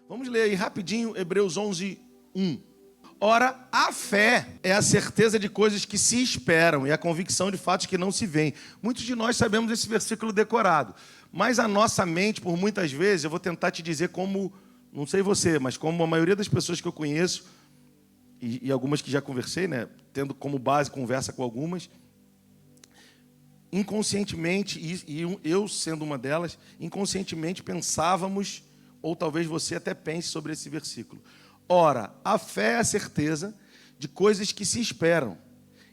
Vamos ler aí rapidinho Hebreus 11, 1. Ora, a fé é a certeza de coisas que se esperam e a convicção de fatos que não se veem. Muitos de nós sabemos esse versículo decorado, mas a nossa mente, por muitas vezes, eu vou tentar te dizer como, não sei você, mas como a maioria das pessoas que eu conheço, e algumas que já conversei, né, tendo como base conversa com algumas, inconscientemente, e eu sendo uma delas, inconscientemente pensávamos, ou talvez você até pense sobre esse versículo. Ora, a fé é a certeza de coisas que se esperam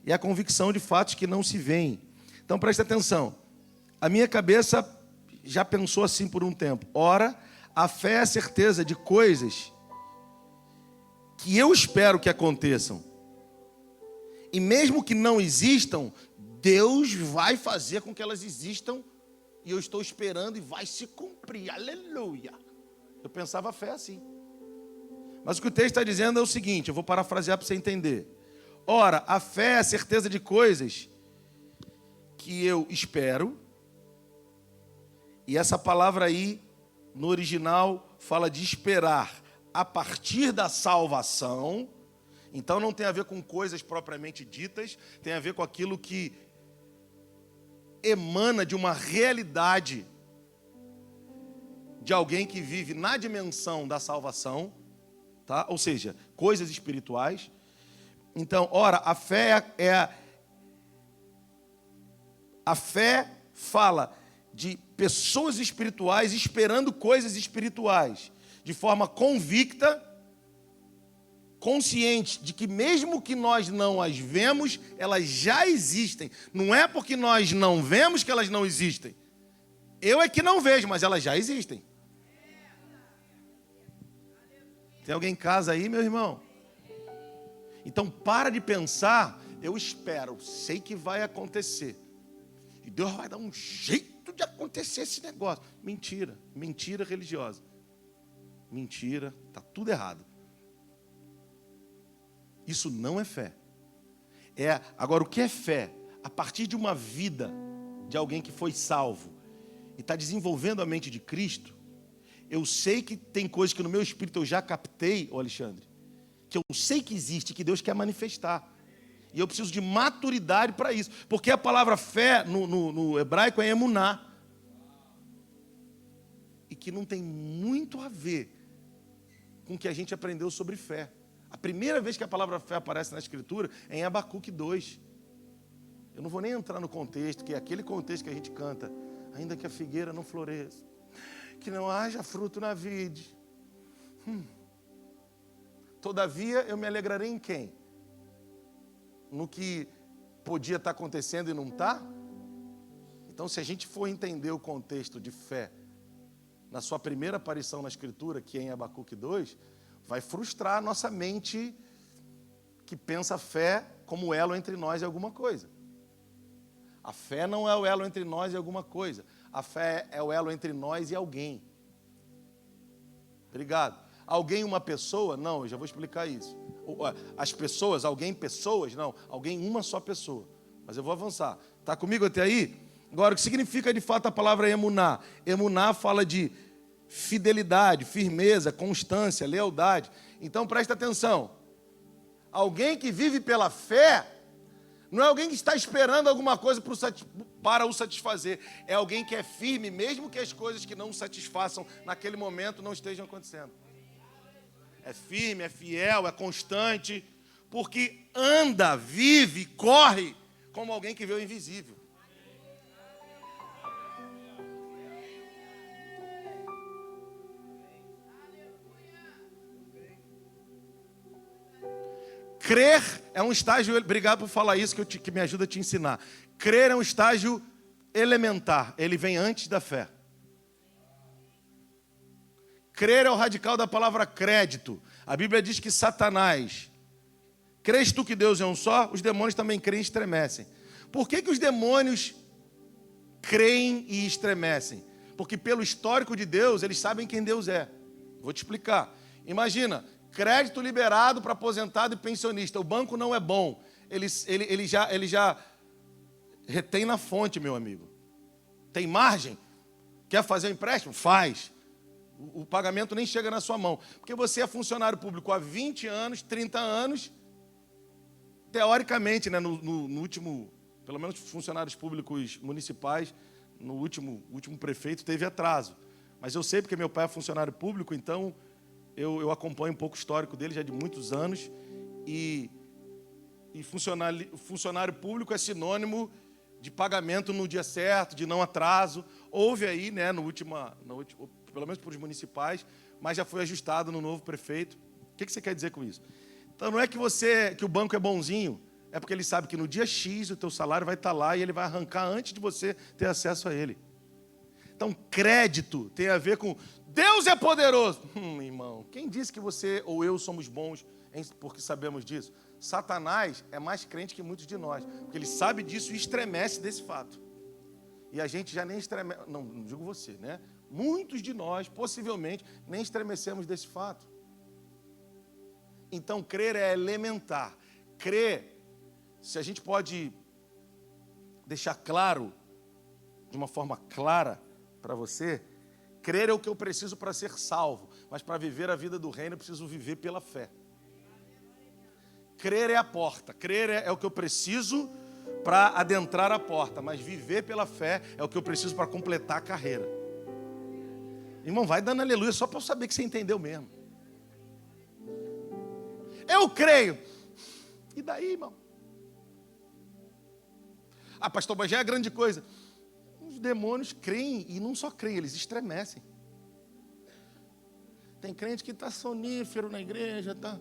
e a convicção de fatos que não se veem. Então, presta atenção. A minha cabeça já pensou assim por um tempo. Ora, a fé é a certeza de coisas que eu espero que aconteçam. E mesmo que não existam, Deus vai fazer com que elas existam e eu estou esperando e vai se cumprir. Aleluia! Eu pensava a fé assim. Mas o que o texto está dizendo é o seguinte, eu vou parafrasear para você entender. Ora, a fé é a certeza de coisas que eu espero. E essa palavra aí, no original, fala de esperar a partir da salvação. Então não tem a ver com coisas propriamente ditas, tem a ver com aquilo que emana de uma realidade de alguém que vive na dimensão da salvação. Tá? Ou seja, coisas espirituais. Então, ora, a fé fala de pessoas espirituais esperando coisas espirituais, de forma convicta, consciente de que mesmo que nós não as vemos, elas já existem. Não é porque nós não vemos que elas não existem. Eu é que não vejo, mas elas já existem. Tem alguém em casa aí, meu irmão? Então para de pensar, eu espero, sei que vai acontecer. E Deus vai dar um jeito de acontecer esse negócio. Mentira, mentira religiosa. Mentira, está tudo errado. Isso não é fé. Agora, o que é fé? A partir de uma vida de alguém que foi salvo e está desenvolvendo a mente de Cristo, eu sei que tem coisas que no meu espírito eu já captei, Alexandre, que eu sei que existe, que Deus quer manifestar. E eu preciso de maturidade para isso. Porque a palavra fé no hebraico é emuná. E que não tem muito a ver com o que a gente aprendeu sobre fé. A primeira vez que a palavra fé aparece na Escritura é em Abacuque 2. Eu não vou nem entrar no contexto, que é aquele contexto que a gente canta. Ainda que a figueira não floresça, que não haja fruto na vide. Todavia, eu me alegrarei em quem? No que podia estar acontecendo e não está? Então, se a gente for entender o contexto de fé, na sua primeira aparição na Escritura, que é em Abacuque 2, vai frustrar a nossa mente que pensa a fé como elo entre nós e alguma coisa. A fé não é o elo entre nós e alguma coisa. A fé é o elo entre nós e alguém. Obrigado. Alguém, uma pessoa? Não, eu já vou explicar isso. As pessoas, alguém, pessoas? Não, alguém, uma só pessoa. Mas eu vou avançar. Está comigo até aí? Agora, o que significa de fato a palavra emuná? Emuná fala de fidelidade, firmeza, constância, lealdade. Então, presta atenção. Alguém que vive pela fé não é alguém que está esperando alguma coisa para o satisfazer. É alguém que é firme, mesmo que as coisas que não o satisfaçam naquele momento não estejam acontecendo. É firme, é fiel, é constante, porque anda, vive, corre como alguém que vê o invisível. Crer é um estágio, obrigado por falar isso, que me ajuda a te ensinar. Crer é um estágio elementar, ele vem antes da fé. Crer é o radical da palavra crédito. A Bíblia diz que Satanás, crês tu que Deus é um só? Os demônios também creem e estremecem. Por que os demônios creem e estremecem? Porque pelo histórico de Deus, eles sabem quem Deus é. Vou te explicar. Imagina, crédito liberado para aposentado e pensionista. O banco não é bom. Ele já retém na fonte, meu amigo. Tem margem? Quer fazer um empréstimo? Faz. O pagamento nem chega na sua mão. Porque você é funcionário público há 20 anos, 30 anos. Teoricamente, né, no último, pelo menos funcionários públicos municipais, no último prefeito teve atraso. Mas eu sei porque meu pai é funcionário público, então eu acompanho um pouco o histórico dele já de muitos anos. E funcionário público é sinônimo de pagamento no dia certo, de não atraso. Houve aí, né, pelo menos para os municipais, mas já foi ajustado no novo prefeito. O que você quer dizer com isso? Então não é que o banco é bonzinho, é porque ele sabe que no dia X o teu salário vai estar lá e ele vai arrancar antes de você ter acesso a ele. Então crédito tem a ver com Deus é poderoso. Irmão, quem disse que você ou eu somos bons porque sabemos disso? Satanás é mais crente que muitos de nós, porque ele sabe disso e estremece desse fato. E a gente já nem estremece, não digo você, né? Muitos de nós, possivelmente, nem estremecemos desse fato. Então, crer é elementar. Crer, se a gente pode deixar claro, de uma forma clara para você, crer é o que eu preciso para ser salvo, mas para viver a vida do reino eu preciso viver pela fé. Crer é a porta, crer é o que eu preciso para adentrar a porta, mas viver pela fé é o que eu preciso para completar a carreira. Irmão, vai dando aleluia só para eu saber que você entendeu mesmo. Eu creio. E daí, irmão? Ah, pastor, mas já é grande coisa. Os demônios creem e não só creem, eles estremecem. Tem crente que está sonífero na igreja, está...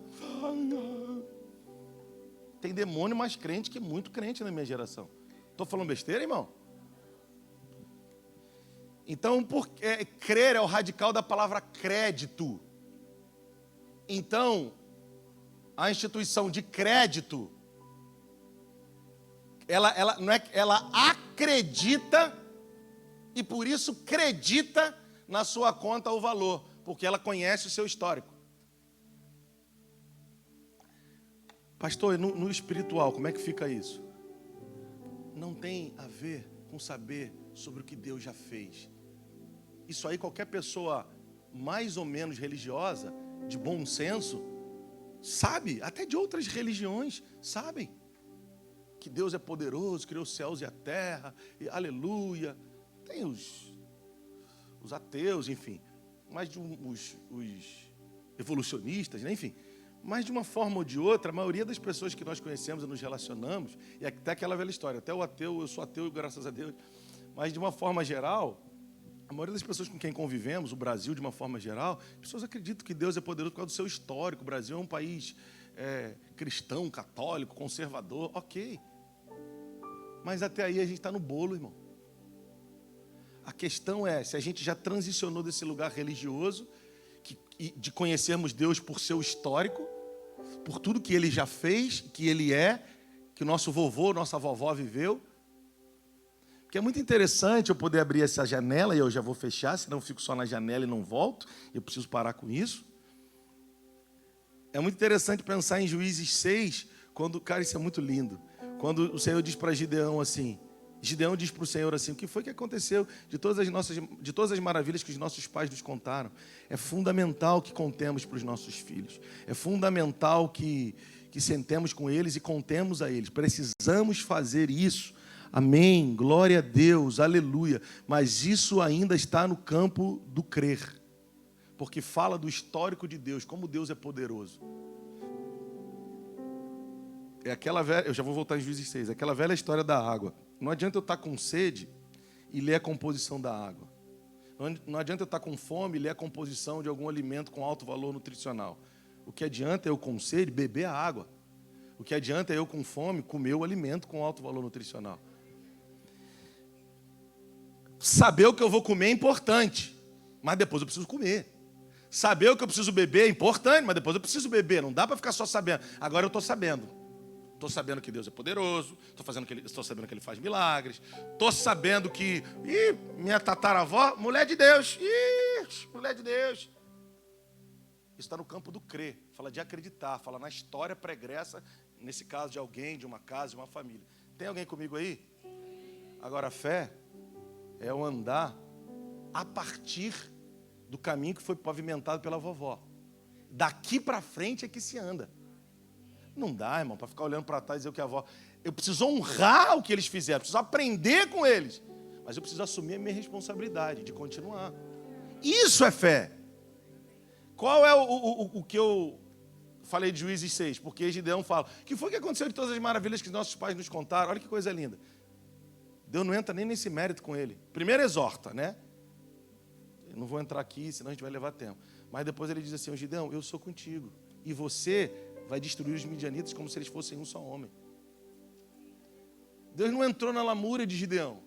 Tem demônio mais crente que muito crente na minha geração. Estou falando besteira, irmão? Então, crer é o radical da palavra crédito. Então, a instituição de crédito, ela acredita e por isso acredita na sua conta o valor, porque ela conhece o seu histórico. Pastor, no espiritual, como é que fica isso? Não tem a ver com saber sobre o que Deus já fez. Isso aí qualquer pessoa mais ou menos religiosa, de bom senso, sabe, até de outras religiões, sabem que Deus é poderoso, criou os céus e a terra, e aleluia. Tem os ateus, enfim, mas os evolucionistas, né? Enfim. Mas de uma forma ou de outra, a maioria das pessoas que nós conhecemos e nos relacionamos, e até aquela velha história, até o ateu, eu sou ateu, graças a Deus, mas de uma forma geral, a maioria das pessoas com quem convivemos, o Brasil de uma forma geral, as pessoas acreditam que Deus é poderoso por causa do seu histórico. O Brasil é um país cristão, católico, conservador, ok. Mas até aí a gente está no bolo, irmão. A questão é se a gente já transicionou desse lugar religioso, de conhecermos Deus por seu histórico, por tudo que Ele já fez, que Ele é, que o nosso vovô, nossa vovó viveu. Porque é muito interessante eu poder abrir essa janela, e eu já vou fechar, senão eu fico só na janela e não volto, eu preciso parar com isso. É muito interessante pensar em Juízes 6, quando, cara, isso é muito lindo, quando o Senhor diz para Gideão assim, Gideão diz para o Senhor assim, o que foi que aconteceu de todas as maravilhas que os nossos pais nos contaram? É fundamental que contemos para os nossos filhos. É fundamental que sentemos com eles e contemos a eles. Precisamos fazer isso. Amém, glória a Deus, aleluia. Mas isso ainda está no campo do crer. Porque fala do histórico de Deus, como Deus é poderoso. É aquela velha, eu já vou voltar em Juízes 6, aquela velha história da água. Não adianta eu estar com sede e ler a composição da água. Não adianta eu estar com fome e ler a composição de algum alimento com alto valor nutricional. O que adianta é eu com sede beber a água. O que adianta é eu com fome comer o alimento com alto valor nutricional. Saber o que eu vou comer é importante, mas depois eu preciso comer. Saber o que eu preciso beber é importante, mas depois eu preciso beber. Não dá para ficar só sabendo. Agora eu estou sabendo. Estou sabendo que Deus é poderoso, estou sabendo que Ele faz milagres, estou sabendo que minha tataravó, mulher de Deus, mulher de Deus. Isso está no campo do crer, fala de acreditar, fala na história pregressa, nesse caso de alguém, de uma casa, de uma família. Tem alguém comigo aí? Agora a fé é o andar a partir do caminho que foi pavimentado pela vovó. Daqui para frente é que se anda. Não dá, irmão, para ficar olhando para trás e dizer o que a avó... Eu preciso honrar o que eles fizeram, preciso aprender com eles. Mas eu preciso assumir a minha responsabilidade de continuar. Isso é fé. Qual é o que eu falei de Juízes 6? Porque Gideão fala, o que foi que aconteceu de todas as maravilhas que nossos pais nos contaram? Olha que coisa linda. Deus não entra nem nesse mérito com ele. Primeiro exorta, né? Eu não vou entrar aqui, senão a gente vai levar tempo. Mas depois ele diz assim, Gideão, eu sou contigo. E você vai destruir os midianitas como se eles fossem um só homem. Deus não entrou na lamúria de Gideão.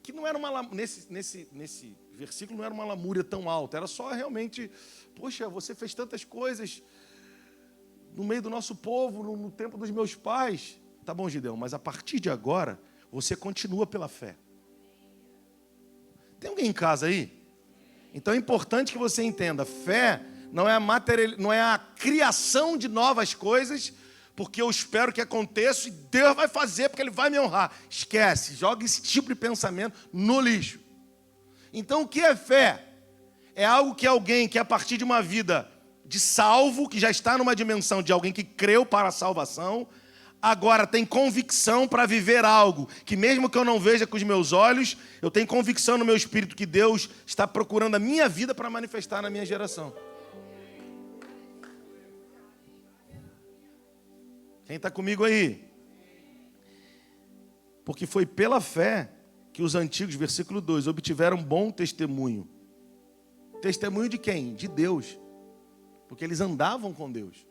Que não era uma nesse versículo não era uma lamúria tão alta. Era só realmente, poxa, você fez tantas coisas no meio do nosso povo, no tempo dos meus pais. Tá bom, Gideão, mas a partir de agora, você continua pela fé. Tem alguém em casa aí? Então é importante que você entenda, fé não é a criação de novas coisas, porque eu espero que aconteça e Deus vai fazer, porque Ele vai me honrar. Esquece, joga esse tipo de pensamento no lixo. Então o que é fé? É algo que alguém que a partir de uma vida de salvo, que já está numa dimensão de alguém que creu para a salvação, agora tem convicção para viver algo que mesmo que eu não veja com os meus olhos, eu tenho convicção no meu espírito que Deus está procurando a minha vida para manifestar na minha geração. Quem está comigo aí? Porque foi pela fé que os antigos, versículo 2, obtiveram bom testemunho. Testemunho de quem? De Deus. Porque eles andavam com Deus.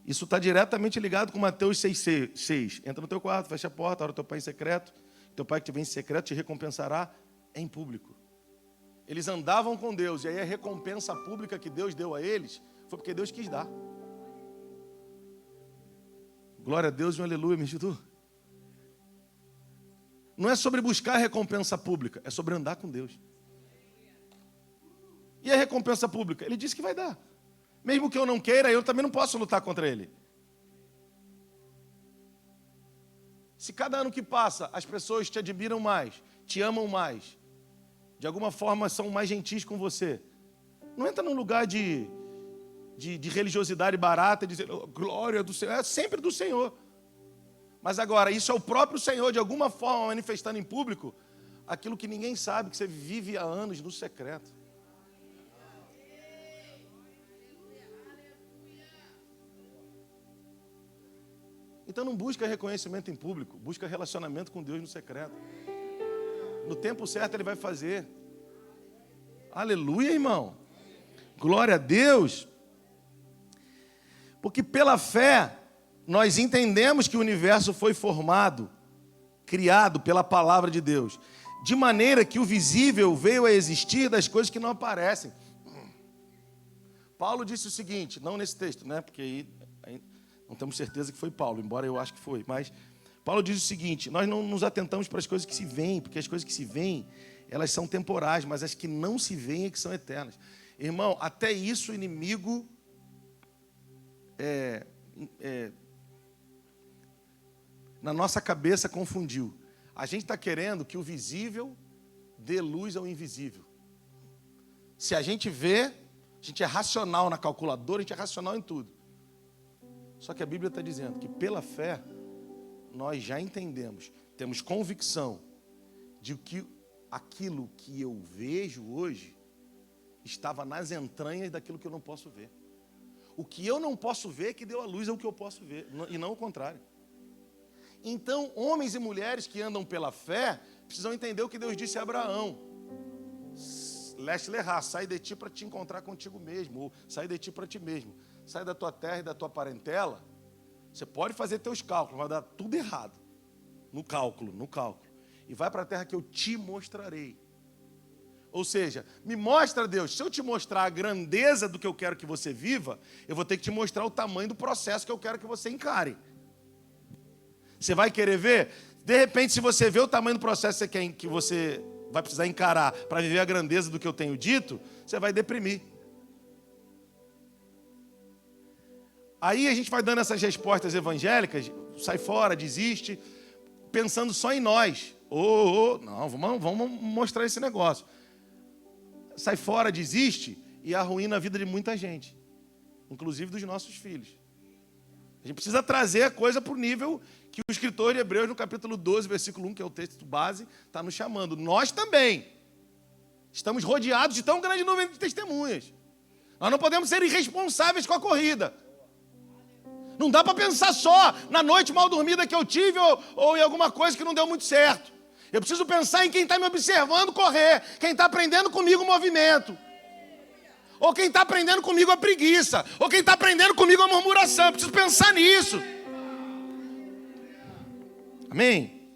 Isso está diretamente ligado com Mateus 6. Entra no teu quarto, fecha a porta, ora o teu pai em secreto. Teu pai que te vem em secreto te recompensará em público. Eles andavam com Deus, e aí a recompensa pública que Deus deu a eles foi porque Deus quis dar. Glória a Deus e um aleluia, me ajudou. Não é sobre buscar a recompensa pública, é sobre andar com Deus. E a recompensa pública? Ele disse que vai dar. Mesmo que eu não queira, eu também não posso lutar contra ele. Se cada ano que passa as pessoas te admiram mais, te amam mais, de alguma forma são mais gentis com você, não entra num lugar de religiosidade barata e dizer, oh, glória do Senhor, é sempre do Senhor. Mas agora, isso é o próprio Senhor, de alguma forma, manifestando em público aquilo que ninguém sabe, que você vive há anos no secreto. Então não busca reconhecimento em público, busca relacionamento com Deus no secreto. No tempo certo Ele vai fazer. Aleluia, irmão. Glória a Deus. Porque pela fé, nós entendemos que o universo foi formado, criado pela palavra de Deus, de maneira que o visível veio a existir das coisas que não aparecem. Paulo disse o seguinte, não nesse texto, né? Porque aí não temos certeza que foi Paulo, embora eu acho que foi. Mas Paulo diz o seguinte, nós não nos atentamos para as coisas que se veem, porque as coisas que se veem, elas são temporais, mas as que não se veem é que são eternas. Irmão, até isso o inimigo na nossa cabeça confundiu. A gente está querendo que o visível dê luz ao invisível. Se a gente vê, a gente é racional na calculadora, a gente é racional em tudo. Só que a Bíblia está dizendo que pela fé, nós já entendemos, temos convicção de que aquilo que eu vejo hoje estava nas entranhas daquilo que eu não posso ver. O que eu não posso ver que deu a luz ao que eu posso ver, e não o contrário. Então, homens e mulheres que andam pela fé, precisam entender o que Deus disse a Abraão. Leste lerá, sai de ti para te encontrar contigo mesmo, ou sai de ti para ti mesmo. Sai da tua terra e da tua parentela. Você pode fazer teus cálculos, vai dar tudo errado. No cálculo. E vai para a terra que eu te mostrarei. Ou seja, me mostra, Deus, se eu te mostrar a grandeza do que eu quero que você viva, eu vou ter que te mostrar o tamanho do processo que eu quero que você encare. Você vai querer ver? De repente, se você vê o tamanho do processo que você vai precisar encarar para viver a grandeza do que eu tenho dito, você vai deprimir. Aí a gente vai dando essas respostas evangélicas, sai fora, desiste, pensando só em nós. Não, vamos mostrar esse negócio. Sai fora, desiste e arruína a vida de muita gente, inclusive dos nossos filhos. A gente precisa trazer a coisa para o nível que o escritor de Hebreus, no capítulo 12, versículo 1, que é o texto base, está nos chamando. Nós também estamos rodeados de tão grande número de testemunhas. Nós não podemos ser irresponsáveis com a corrida. Não dá para pensar só na noite mal dormida que eu tive ou em alguma coisa que não deu muito certo. Eu preciso pensar em quem está me observando correr, quem está aprendendo comigo o movimento. Ou quem está aprendendo comigo a preguiça, ou quem está aprendendo comigo a murmuração. Eu preciso pensar nisso. Amém?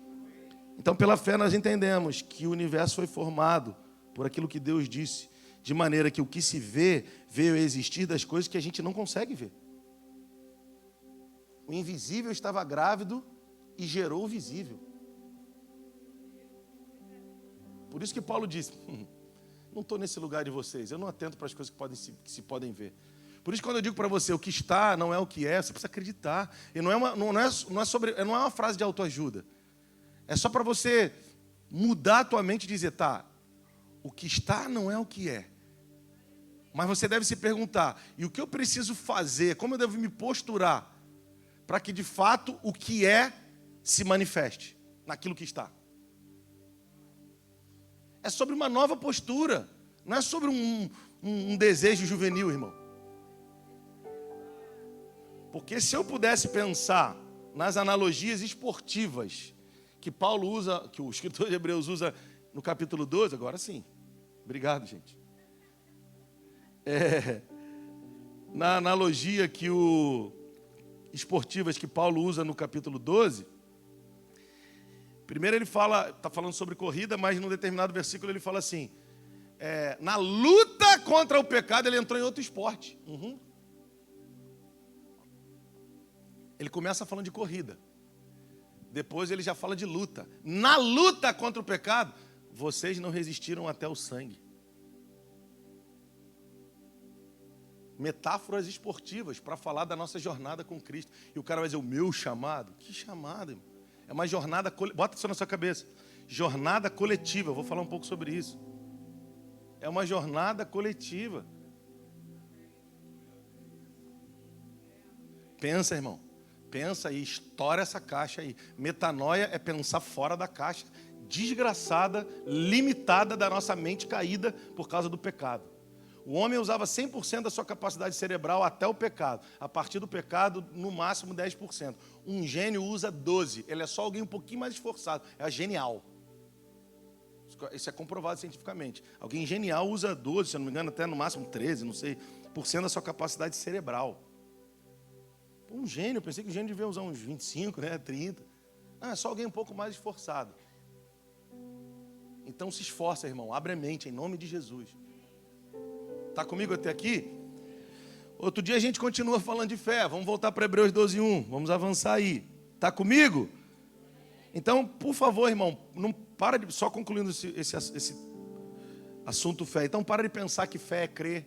Então, pela fé, nós entendemos que o universo foi formado por aquilo que Deus disse, de maneira que o que se vê, veio a existir das coisas que a gente não consegue ver. O invisível estava grávido e gerou o visível. Por isso que Paulo disse, não estou nesse lugar de vocês, eu não atento para as coisas que se podem ver. Por isso, quando eu digo para você, o que está não é o que é, você precisa acreditar. E não é uma frase de autoajuda. É só para você mudar a tua mente e dizer, tá, o que está não é o que é. Mas você deve se perguntar, e o que eu preciso fazer, como eu devo me posturar, para que de fato o que é se manifeste naquilo que está. É sobre uma nova postura, não é sobre um desejo juvenil, irmão. Porque se eu pudesse pensar nas analogias esportivas que Paulo usa, que o escritor de Hebreus usa no capítulo 12, agora sim. Obrigado, gente. Na analogia esportivas que Paulo usa no capítulo 12, primeiro ele está falando sobre corrida, mas num determinado versículo ele fala assim, na luta contra o pecado ele entrou em outro esporte. Ele começa falando de corrida. Depois ele já fala de luta. Na luta contra o pecado, vocês não resistiram até o sangue. Metáforas esportivas para falar da nossa jornada com Cristo. E o cara vai dizer, o meu chamado? Que chamado, irmão? É uma jornada, bota isso na sua cabeça. Jornada coletiva, eu vou falar um pouco sobre isso. É uma jornada coletiva. Pensa, irmão. Pensa e estoura essa caixa aí. Metanoia é pensar fora da caixa, desgraçada, limitada da nossa mente caída por causa do pecado. O homem usava 100% da sua capacidade cerebral até o pecado. A partir do pecado, no máximo 10%. Um gênio usa 12%. Ele é só alguém um pouquinho mais esforçado. É genial. Isso é comprovado cientificamente. Alguém genial usa 12%, se eu não me engano, até no máximo 13%, não sei, por cento da sua capacidade cerebral. Um gênio, eu pensei que o gênio devia usar uns 25, né, 30. É só alguém um pouco mais esforçado. Então se esforça, irmão. Abre a mente, em nome de Jesus. Está comigo até aqui? Outro dia a gente continua falando de fé. Vamos voltar para Hebreus 12:1. Vamos avançar aí. Está comigo? Então, por favor, irmão, não para de... Só concluindo esse assunto fé. Então, para de pensar que fé é crer.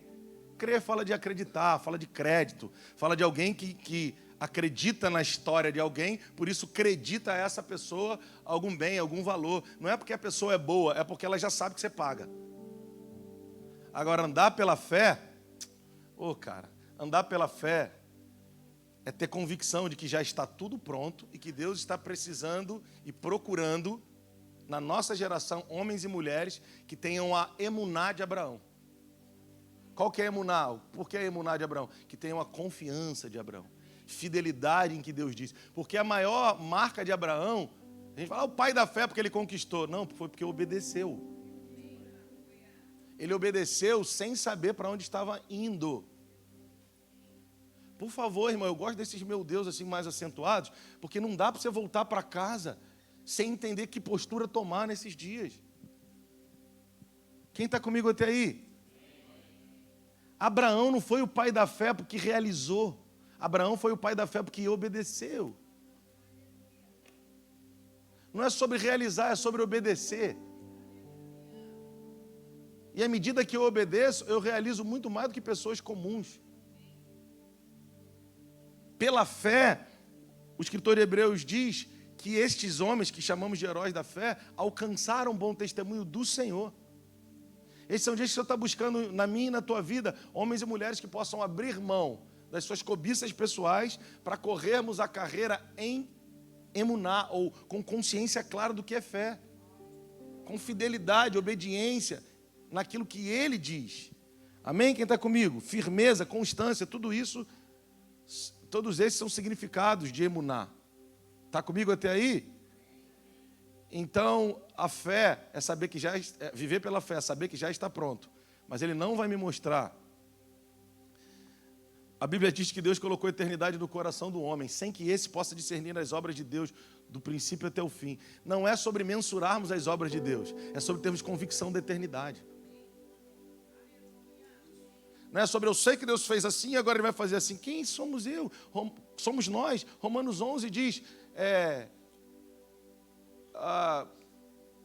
Crer fala de acreditar, fala de crédito. Fala de alguém que acredita na história de alguém, por isso acredita a essa pessoa algum bem, algum valor. Não é porque a pessoa é boa, é porque ela já sabe que você paga. Agora, andar pela fé, cara, andar pela fé é ter convicção de que já está tudo pronto e que Deus está precisando e procurando, na nossa geração, homens e mulheres que tenham a emuná de Abraão. Qual que é a emuná? Por que a emuná de Abraão? Que tenham a confiança de Abraão. Fidelidade em que Deus disse. Porque a maior marca de Abraão, a gente fala, o pai da fé porque ele conquistou. Não, foi porque obedeceu. Ele obedeceu sem saber para onde estava indo. Por favor, irmão, eu gosto desses meu Deus assim mais acentuados, porque não dá para você voltar para casa sem entender que postura tomar nesses dias. Quem está comigo até aí? Abraão não foi o pai da fé porque realizou. Abraão foi o pai da fé porque obedeceu. Não é sobre realizar, é sobre obedecer. E à medida que eu obedeço, eu realizo muito mais do que pessoas comuns. Pela fé, o escritor de Hebreus diz que estes homens, que chamamos de heróis da fé, alcançaram um bom testemunho do Senhor. Esses são dias que o Senhor está buscando na minha e na tua vida, homens e mulheres que possam abrir mão das suas cobiças pessoais para corrermos a carreira em emuná, ou com consciência clara do que é fé, com fidelidade, obediência naquilo que Ele diz. Amém? Quem está comigo? Firmeza, constância, tudo isso, todos esses são significados de emuná. Está comigo até aí? Então, a fé é saber que viver pela fé, é saber que já está pronto. Mas Ele não vai me mostrar. A Bíblia diz que Deus colocou a eternidade no coração do homem, sem que esse possa discernir as obras de Deus, do princípio até o fim. Não é sobre mensurarmos as obras de Deus, é sobre termos convicção da eternidade. Não é sobre eu sei que Deus fez assim e agora Ele vai fazer assim. Quem somos eu? Somos nós. Romanos 11 diz...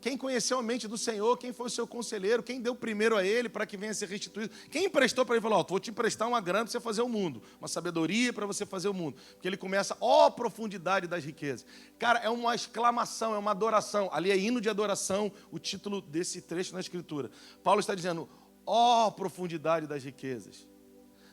quem conheceu a mente do Senhor, quem foi o seu conselheiro, quem deu primeiro a Ele para que venha a ser restituído, quem emprestou para Ele, falou, vou te emprestar uma grana para você fazer o mundo, uma sabedoria para você fazer o mundo, porque Ele começa, profundidade das riquezas. Cara, é uma exclamação, é uma adoração, ali é hino de adoração, o título desse trecho na Escritura. Paulo está dizendo, profundidade das riquezas,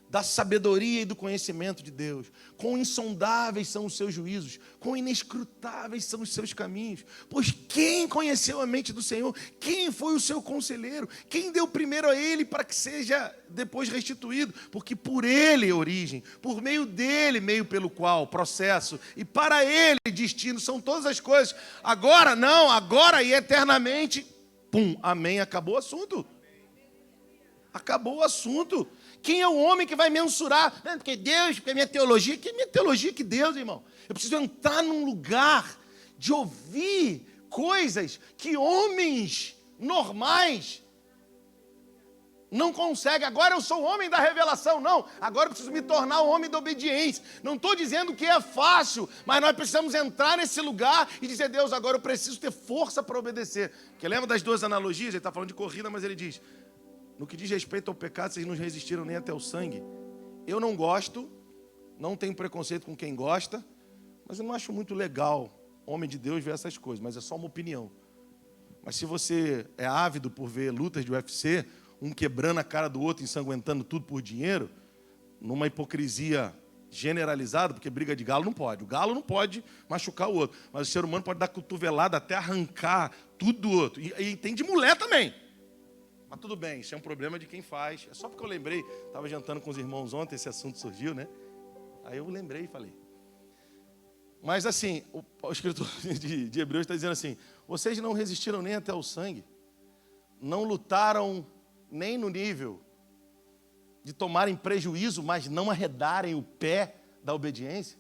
da sabedoria e do conhecimento de Deus. Quão insondáveis são os seus juízos, quão inescrutáveis são os seus caminhos. Pois quem conheceu a mente do Senhor? Quem foi o seu conselheiro? Quem deu primeiro a Ele para que seja depois restituído? Porque por Ele origem, por meio dEle, meio pelo qual, processo, e para Ele destino, são todas as coisas. Agora não, agora e eternamente, amém, acabou o assunto. Acabou o assunto. Quem é o homem que vai mensurar? Porque Deus, porque minha teologia. Que minha teologia que Deus, irmão? Eu preciso entrar num lugar de ouvir coisas que homens normais não conseguem. Agora eu sou o homem da revelação. Não, agora eu preciso me tornar o homem da obediência. Não estou dizendo que é fácil, mas nós precisamos entrar nesse lugar e dizer, Deus, agora eu preciso ter força para obedecer. Porque lembra das duas analogias? Ele está falando de corrida, mas ele diz... No que diz respeito ao pecado, vocês não resistiram nem até o sangue. Eu não gosto, não tenho preconceito com quem gosta, mas eu não acho muito legal, homem de Deus, ver essas coisas, mas é só uma opinião. Mas se você é ávido por ver lutas de UFC, um quebrando a cara do outro, ensanguentando tudo por dinheiro, numa hipocrisia generalizada, porque briga de galo não pode. O galo não pode machucar o outro, mas o ser humano pode dar cotovelada até arrancar tudo do outro. E tem de mulher também. Mas tudo bem, isso é um problema de quem faz. É só porque eu lembrei, estava jantando com os irmãos ontem, esse assunto surgiu, né? Aí eu lembrei e falei. Mas assim, o escritor de Hebreus está dizendo assim, vocês não resistiram nem até o sangue, não lutaram nem no nível de tomarem prejuízo, mas não arredarem o pé da obediência.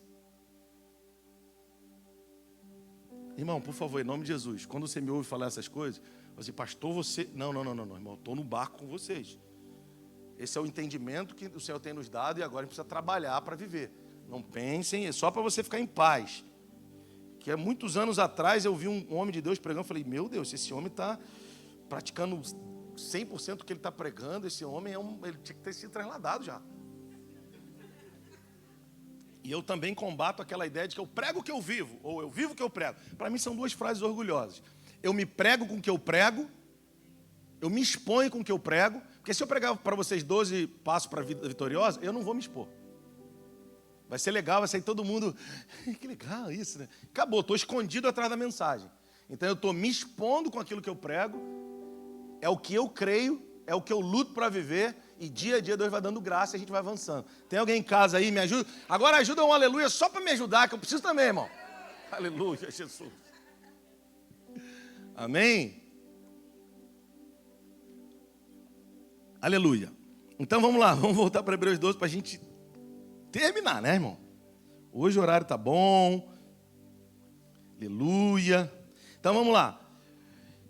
Irmão, por favor, em nome de Jesus, quando você me ouve falar essas coisas, você, pastor, você... Não, irmão, eu estou no barco com vocês. Esse é o entendimento que o Senhor tem nos dado e agora a gente precisa trabalhar para viver. Não pensem, é só para você ficar em paz. Que há muitos anos atrás eu vi um homem de Deus pregando, eu falei, meu Deus, esse homem está praticando 100% do que ele está pregando, esse homem ele tinha que ter sido trasladado já. E eu também combato aquela ideia de que eu prego o que eu vivo, ou eu vivo o que eu prego. Para mim são duas frases orgulhosas. Eu me prego com o que eu prego, eu me exponho com o que eu prego, porque se eu pregar para vocês 12 passos para a vida vitoriosa, eu não vou me expor. Vai ser legal, vai sair todo mundo, que legal isso, né? Acabou, estou escondido atrás da mensagem. Então eu estou me expondo com aquilo que eu prego, é o que eu creio, é o que eu luto para viver, e dia a dia Deus vai dando graça e a gente vai avançando. Tem alguém em casa aí, me ajuda? Agora ajuda um aleluia só para me ajudar, que eu preciso também, irmão. Aleluia, Jesus. Amém? Aleluia. Então vamos lá, vamos voltar para Hebreus 12 para a gente terminar, né, irmão? Hoje o horário está bom. Aleluia. Então vamos lá.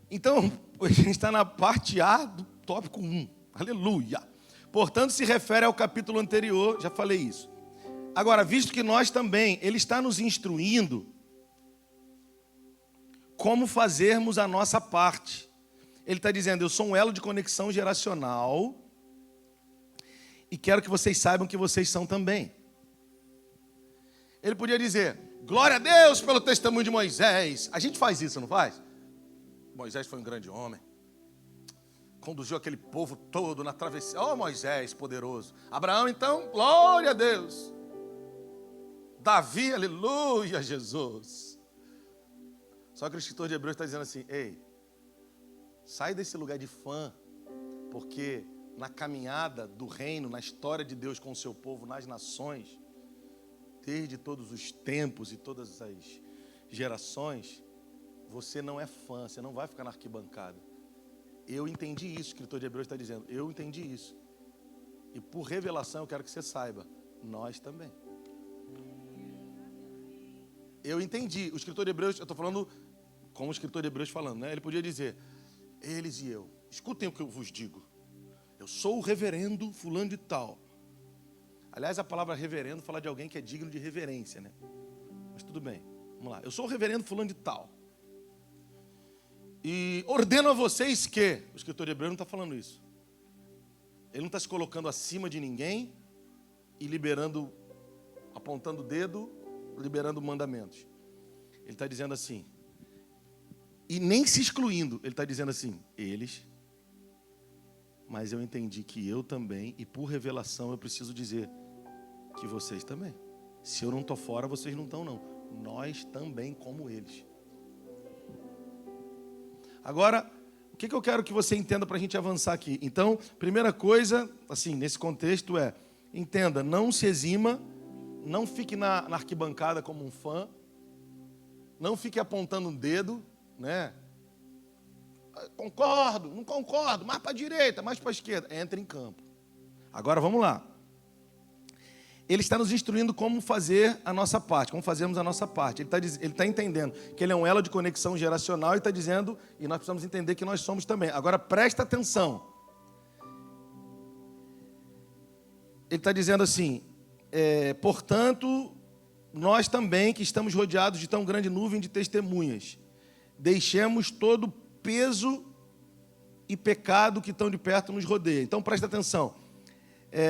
Então, a gente está na parte A do tópico 1. Aleluia. Portanto, se refere ao capítulo anterior, já falei isso. Agora, visto que nós também, ele está nos instruindo como fazermos a nossa parte. Ele está dizendo, eu sou um elo de conexão geracional e quero que vocês saibam que vocês são também. Ele podia dizer, Glória a Deus pelo testemunho de Moisés. A gente faz isso, não faz? Moisés foi um grande homem. Conduziu aquele povo todo na travessia. Oh, Moisés, poderoso. Abraão, então, glória a Deus. Davi, aleluia, Jesus. Só que o escritor de Hebreus está dizendo assim, ei, sai desse lugar de fã, porque na caminhada do reino, na história de Deus com o seu povo, nas nações, desde todos os tempos e todas as gerações, você não é fã, você não vai ficar na arquibancada. Eu entendi isso, o escritor de Hebreus está dizendo, eu entendi isso. E por revelação eu quero que você saiba, nós também. Eu entendi, o escritor de Hebreus, eu estou falando como o escritor de Hebreus falando, né? Ele podia dizer, eles e eu, escutem o que eu vos digo. Eu sou o reverendo fulano de tal. Aliás, a palavra reverendo fala de alguém que é digno de reverência, né? Mas tudo bem, vamos lá. Eu sou o reverendo fulano de tal. E ordeno a vocês que... O escritor de Hebreus não está falando isso. Ele não está se colocando acima de ninguém e liberando, apontando o dedo, liberando mandamentos. Ele está dizendo assim, e nem se excluindo, ele está dizendo assim, eles, mas eu entendi que eu também, e por revelação eu preciso dizer que vocês também. Se eu não estou fora, vocês não estão não. Nós também como eles. Agora, o que eu quero que você entenda para a gente avançar aqui? Então, primeira coisa, assim, nesse contexto é, entenda, não se exima, não fique na arquibancada como um fã, não fique apontando um dedo, né? Concordo, não concordo, mais para a direita, mais para a esquerda. Entra em campo. Agora, vamos lá. Ele está nos instruindo como fazer a nossa parte, como fazemos a nossa parte. Ele está entendendo que ele é um elo de conexão geracional e está dizendo, e nós precisamos entender que nós somos também. Agora, presta atenção. Ele está dizendo assim, portanto, nós também, que estamos rodeados de tão grande nuvem de testemunhas, deixemos todo peso e pecado que tão de perto nos rodeia. Então, presta atenção.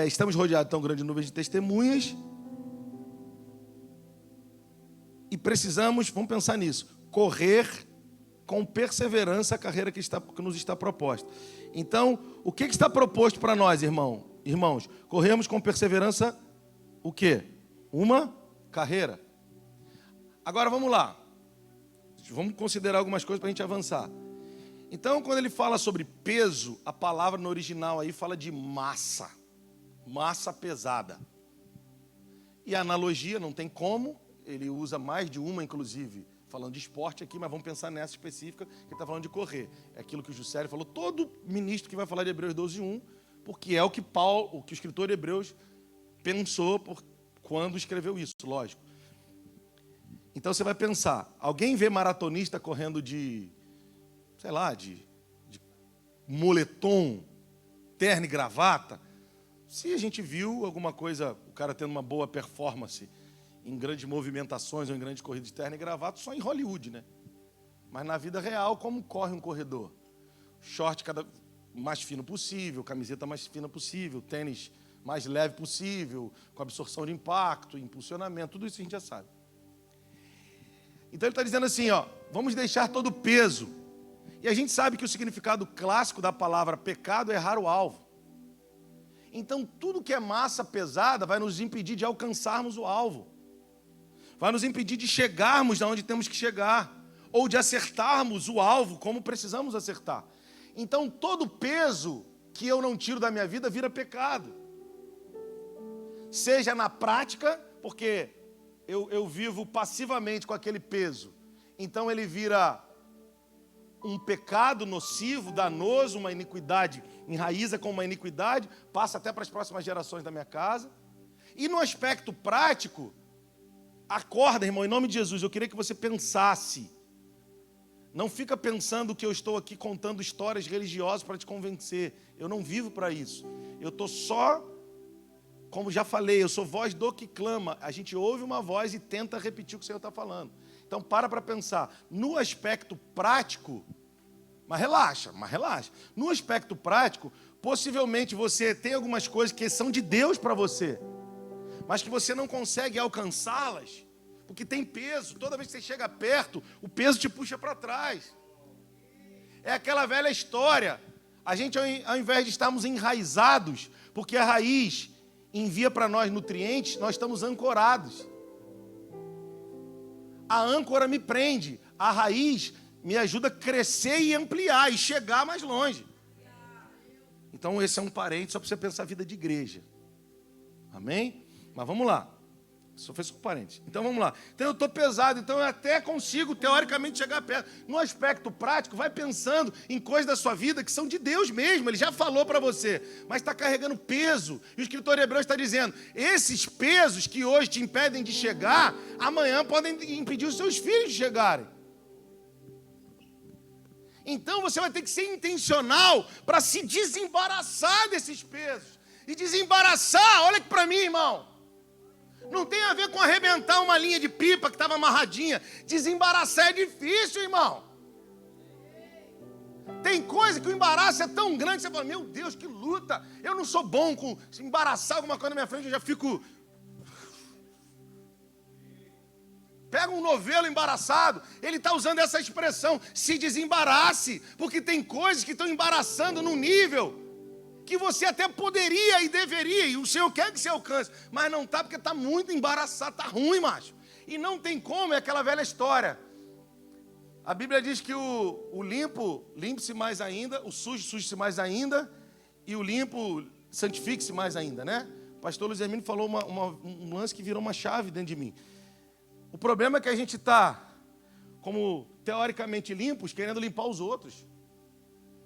Estamos rodeados de tão grande nuvem de testemunhas e precisamos, vamos pensar nisso, correr com perseverança a carreira que nos está proposta. Então, o que está proposto para nós, irmãos? Corremos com perseverança o quê? Uma carreira. Agora, vamos lá. Vamos considerar algumas coisas para a gente avançar. Então, quando ele fala sobre peso, a palavra no original aí fala de massa. Massa pesada. E a analogia não tem como, ele usa mais de uma, inclusive, falando de esporte aqui, mas vamos pensar nessa específica, que ele está falando de correr. É aquilo que o Juscelio falou, todo ministro que vai falar de Hebreus 12:1, porque é o que o escritor de Hebreus pensou quando escreveu isso, lógico. Então você vai pensar, alguém vê maratonista correndo de moletom, terno e gravata? Se a gente viu alguma coisa, o cara tendo uma boa performance em grandes movimentações ou em grandes corridas de terno e gravata, só em Hollywood, né? Mas na vida real, como corre um corredor? Short cada mais fino possível, camiseta mais fina possível, tênis mais leve possível, com absorção de impacto, impulsionamento, tudo isso a gente já sabe. Então ele está dizendo assim, ó, vamos deixar todo o peso. E a gente sabe que o significado clássico da palavra pecado é errar o alvo. Então, tudo que é massa pesada vai nos impedir de alcançarmos o alvo. Vai nos impedir de chegarmos onde temos que chegar. Ou de acertarmos o alvo como precisamos acertar. Então, todo peso que eu não tiro da minha vida vira pecado. Seja na prática, porque eu vivo passivamente com aquele peso. Então, ele vira um pecado nocivo, danoso, uma iniquidade, enraiza com uma iniquidade, passa até para as próximas gerações da minha casa. E no aspecto prático, acorda, irmão, em nome de Jesus, eu queria que você pensasse. Não fica pensando que eu estou aqui contando histórias religiosas para te convencer. Eu não vivo para isso. Eu estou só, como já falei, eu sou voz do que clama. A gente ouve uma voz e tenta repetir o que o Senhor está falando. Então, para pensar. No aspecto prático, mas relaxa. No aspecto prático, possivelmente você tem algumas coisas que são de Deus para você, mas que você não consegue alcançá-las, Porque tem peso. Toda vez que você chega perto, o peso te puxa para trás. É aquela velha história. A gente, ao invés de estarmos enraizados, porque a raiz envia para nós nutrientes, nós estamos ancorados. A âncora me prende. A raiz me ajuda a crescer e ampliar e chegar mais longe. Então esse é um parente só para você pensar a vida de igreja. Amém? Mas vamos lá. Só foi só um parente. Então vamos lá. Então eu estou pesado, então eu até consigo teoricamente chegar perto. No aspecto prático, vai pensando em coisas da sua vida que são de Deus mesmo. Ele já falou para você, mas está carregando peso. E o escritor hebreu está dizendo, esses pesos que hoje te impedem de chegar, amanhã podem impedir os seus filhos de chegarem. Então você vai ter que ser intencional para se desembaraçar desses pesos. E desembaraçar, olha aqui para mim, irmão. Não tem a ver com arrebentar uma linha de pipa que estava amarradinha. Desembaraçar é difícil, irmão. Tem coisa que o embaraço é tão grande que você fala, meu Deus, que luta. Eu não sou bom com se embaraçar alguma coisa na minha frente, eu já fico... Pega um novelo embaraçado, ele está usando essa expressão, se desembarace, porque tem coisas que estão embaraçando num nível que você até poderia e deveria, e o Senhor quer que você alcance, mas não está porque está muito embaraçado, está ruim, macho. E não tem como, é aquela velha história. A Bíblia diz que o limpo, limpe-se mais ainda, o sujo, suje-se mais ainda, e o limpo, santifique-se mais ainda, né? O pastor Luiz Hermínio falou um lance que virou uma chave dentro de mim. O problema é que a gente está, como teoricamente limpos, querendo limpar os outros.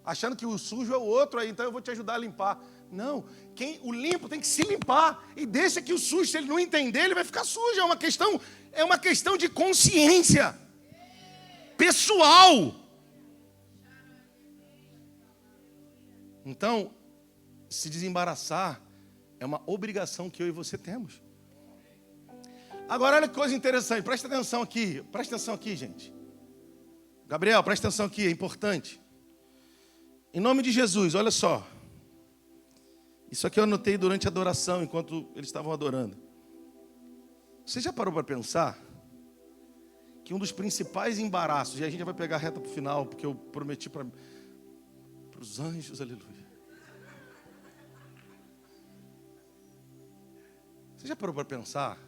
Achando que o sujo é o outro, aí então eu vou te ajudar a limpar. Não, o limpo tem que se limpar. E deixa que o sujo, se ele não entender, ele vai ficar sujo. É uma questão de consciência pessoal. Então, se desembaraçar é uma obrigação que eu e você temos. Agora, olha que coisa interessante. Presta atenção aqui, gente. Gabriel, presta atenção aqui, é importante. Em nome de Jesus, olha só. Isso aqui eu anotei durante a adoração, enquanto eles estavam adorando. Você já parou para pensar que um dos principais embaraços, e a gente já vai pegar a reta para o final, porque eu prometi para os anjos, aleluia. Você já parou para pensar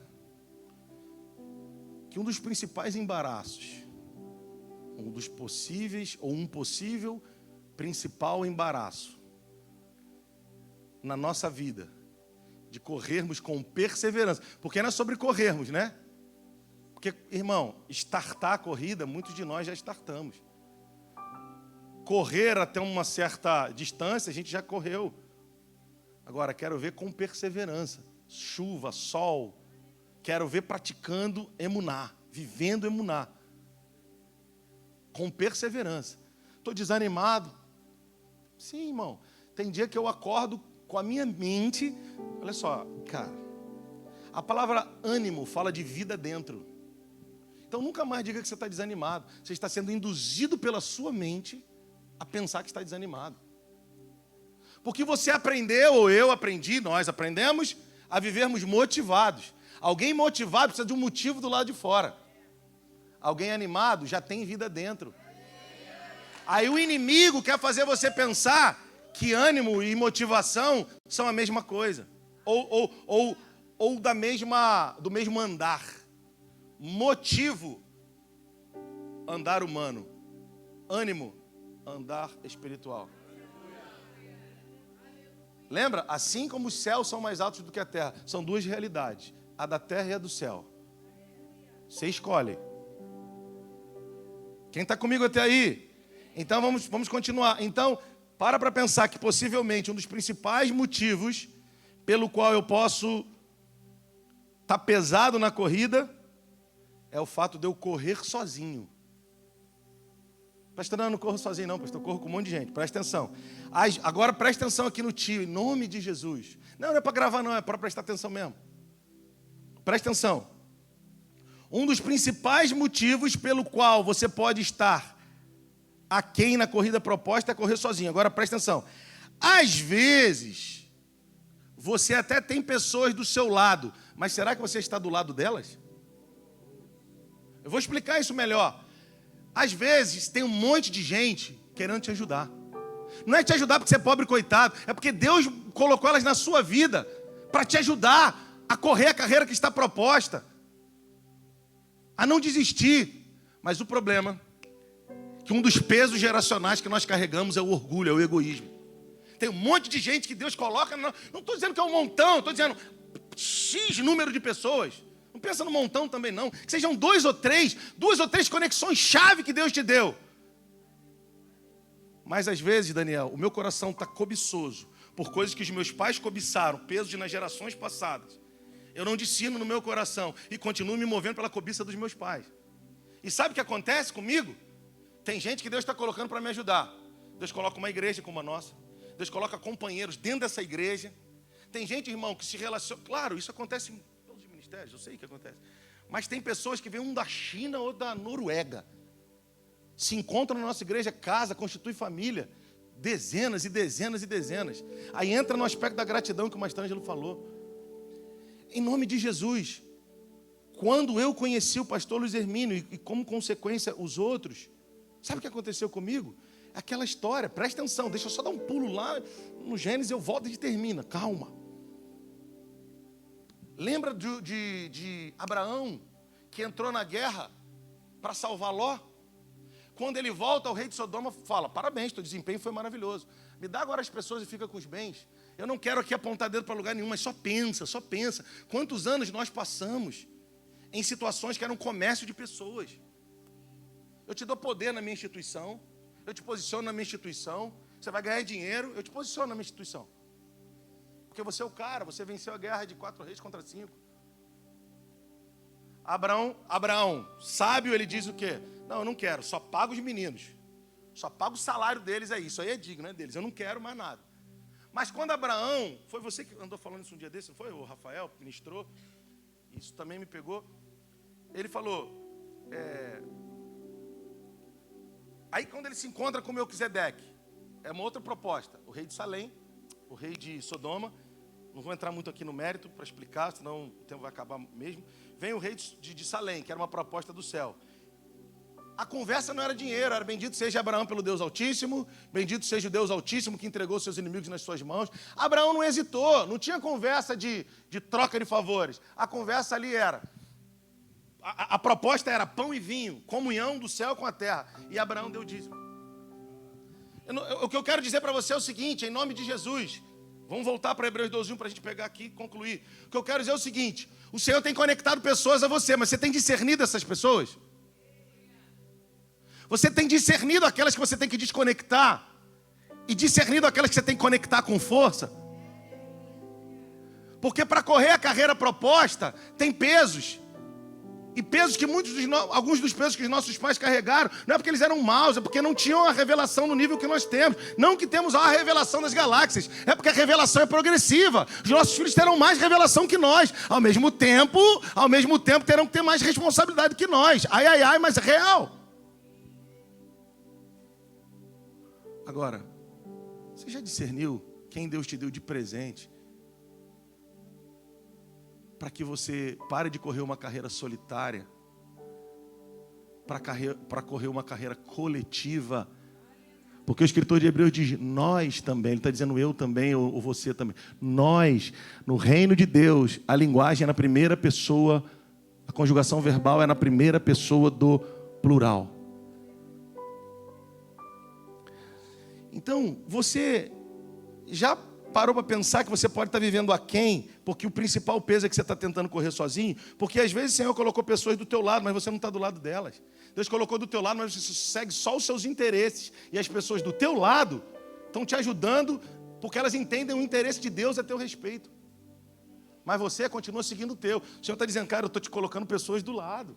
que um dos principais embaraços, um dos possíveis, ou um possível principal embaraço na nossa vida, de corrermos com perseverança, porque não é sobre corrermos, né? Porque, irmão, startar a corrida, muitos de nós já startamos. Correr até uma certa distância, a gente já correu. Agora, quero ver com perseverança, chuva, sol, quero ver praticando emuná, vivendo emuná, com perseverança. Estou desanimado. Sim, irmão. Tem dia que eu acordo com a minha mente. Olha só, cara. A palavra ânimo fala de vida dentro. Então nunca mais diga que você está desanimado. Você está sendo induzido pela sua mente a pensar que está desanimado. Porque você aprendeu, ou eu aprendi, nós aprendemos a vivermos motivados. Alguém motivado precisa de um motivo do lado de fora. Alguém animado já tem vida dentro. Aí o inimigo quer fazer você pensar que ânimo e motivação são a mesma coisa. Ou do mesmo andar. Motivo, andar humano. Ânimo, andar espiritual. Lembra? Assim como os céus são mais altos do que a terra. São duas realidades. A da terra e a do céu. Você escolhe. Quem está comigo até aí? Então vamos continuar. Então, para pensar que possivelmente um dos principais motivos pelo qual eu posso estar pesado na corrida é o fato de eu correr sozinho. Pastor, não, eu não corro sozinho não, pastor, eu corro com um monte de gente. Presta atenção. Agora presta atenção aqui no tio, em nome de Jesus. Não é para gravar não, é para prestar atenção mesmo. Presta atenção. Um dos principais motivos pelo qual você pode estar aquém na corrida proposta é correr sozinho. Agora presta atenção. Às vezes, você até tem pessoas do seu lado, mas será que você está do lado delas? Eu vou explicar isso melhor. Às vezes tem um monte de gente querendo te ajudar. Não é te ajudar porque você é pobre coitado, é porque Deus colocou elas na sua vida para te ajudar a correr a carreira que está proposta, a não desistir. Mas o problema é que um dos pesos geracionais que nós carregamos é o orgulho, é o egoísmo. Tem um monte de gente que Deus coloca, não estou dizendo que é um montão, estou dizendo X número de pessoas. Não pensa no montão também não, que sejam duas ou três conexões-chave que Deus te deu. Mas às vezes, Daniel, o meu coração está cobiçoso por coisas que os meus pais cobiçaram, peso de nas gerações passadas. Eu não dissino no meu coração e continuo me movendo pela cobiça dos meus pais. E sabe o que acontece comigo? Tem gente que Deus está colocando para me ajudar. Deus coloca uma igreja como a nossa. Deus coloca companheiros dentro dessa igreja. Tem gente, irmão, que se relaciona... Claro, isso acontece em todos os ministérios, eu sei que acontece. Mas tem pessoas que vêm um da China ou da Noruega. Se encontram na nossa igreja, casa, constitui família. Dezenas e dezenas e dezenas. Aí entra no aspecto da gratidão que o Mastrângelo falou. Em nome de Jesus, quando eu conheci o pastor Luiz Hermínio e como consequência os outros, sabe o que aconteceu comigo? Aquela história, presta atenção, deixa eu só dar um pulo lá no Gênesis, eu volto e termina, calma. Lembra de Abraão, que entrou na guerra para salvar Ló? Quando ele volta, o rei de Sodoma fala, parabéns, teu desempenho foi maravilhoso. Me dá agora as pessoas e fica com os bens. Eu não quero aqui apontar dedo para lugar nenhum, mas só pensa. Quantos anos nós passamos em situações que eram comércio de pessoas. Eu te dou poder na minha instituição, eu te posiciono na minha instituição, você vai ganhar dinheiro, eu te posiciono na minha instituição. Porque você é o cara, você venceu a guerra de 4 reis contra 5. Abraão, sábio, ele diz o quê? Não, eu não quero, só pago os meninos. Só pago o salário deles, é isso aí é digno, é deles, eu não quero mais nada. Mas quando Abraão, foi você que andou falando isso um dia desse, não foi? O Rafael ministrou, isso também me pegou. Ele falou, aí quando ele se encontra com Melquisedeque, é uma outra proposta, o rei de Salém, o rei de Sodoma, não vou entrar muito aqui no mérito para explicar, senão o tempo vai acabar mesmo. Vem o rei de Salém, que era uma proposta do céu. A conversa não era dinheiro, era bendito seja Abraão pelo Deus Altíssimo, bendito seja o Deus Altíssimo que entregou seus inimigos nas suas mãos. Abraão não hesitou, não tinha conversa de troca de favores. A conversa ali era, a proposta era pão e vinho, comunhão do céu com a terra. E Abraão deu dízimo. O que eu quero dizer para você é o seguinte, em nome de Jesus, vamos voltar para Hebreus 12:1 para a gente pegar aqui e concluir. O que eu quero dizer é o seguinte, o Senhor tem conectado pessoas a você, mas você tem discernido essas pessoas? Você tem discernido aquelas que você tem que desconectar e discernido aquelas que você tem que conectar com força? Porque para correr a carreira proposta tem pesos. E pesos que alguns dos pesos que os nossos pais carregaram, não é porque eles eram maus, é porque não tinham a revelação no nível que nós temos. Não que temos a revelação das galáxias, é porque a revelação é progressiva. Os nossos filhos terão mais revelação que nós. Ao mesmo tempo terão que ter mais responsabilidade que nós. Ai, mas é real. Agora, você já discerniu quem Deus te deu de presente para que você pare de correr uma carreira solitária para correr uma carreira coletiva? Porque o escritor de Hebreus diz, nós também, ele está dizendo eu também, ou você também. Nós, no reino de Deus, a linguagem é na primeira pessoa, a conjugação verbal é na primeira pessoa do plural. Então, você já parou para pensar que você pode estar vivendo aquém, porque o principal peso é que você está tentando correr sozinho? Porque às vezes o Senhor colocou pessoas do teu lado, mas você não está do lado delas. Deus colocou do teu lado, mas você segue só os seus interesses. E as pessoas do teu lado estão te ajudando porque elas entendem o interesse de Deus a teu respeito. Mas você continua seguindo o teu. O Senhor está dizendo, cara, eu estou te colocando pessoas do lado.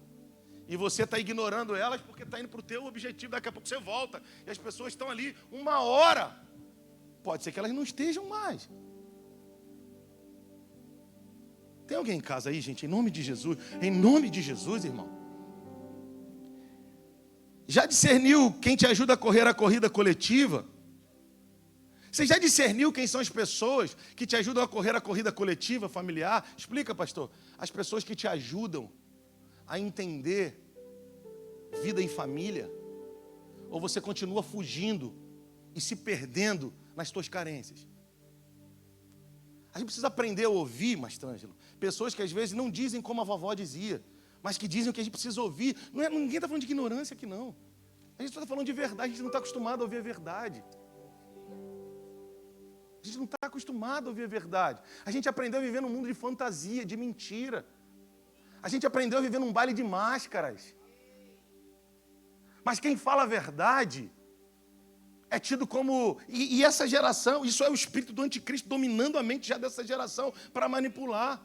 E você está ignorando elas porque está indo para o teu objetivo. Daqui a pouco você volta. E as pessoas estão ali 1 hora. Pode ser que elas não estejam mais. Tem alguém em casa aí, gente? Em nome de Jesus. Em nome de Jesus, irmão. Já discerniu quem te ajuda a correr a corrida coletiva? Você já discerniu quem são as pessoas que te ajudam a correr a corrida coletiva, familiar? Explica, pastor. As pessoas que te ajudam a entender vida em família? Ou você continua fugindo e se perdendo nas tuas carências? A gente precisa aprender a ouvir, Mastrângelo, pessoas que às vezes não dizem como a vovó dizia, mas que dizem o que a gente precisa ouvir. Ninguém está falando de ignorância aqui, não. A gente está falando de verdade, a gente não está acostumado a ouvir a verdade. A gente não está acostumado a ouvir a verdade. A gente aprendeu a viver num mundo de fantasia, de mentira. A gente aprendeu a viver num baile de máscaras. Mas quem fala a verdade é tido como... E essa geração, isso é o espírito do anticristo dominando a mente já dessa geração para manipular.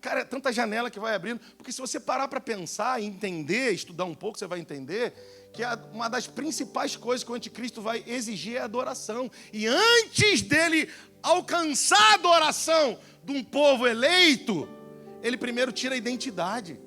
Cara, é tanta janela que vai abrindo. Porque se você parar para pensar e entender, estudar um pouco, você vai entender que uma das principais coisas que o anticristo vai exigir é a adoração. E antes dele alcançar a adoração de um povo eleito, ele primeiro tira a identidade.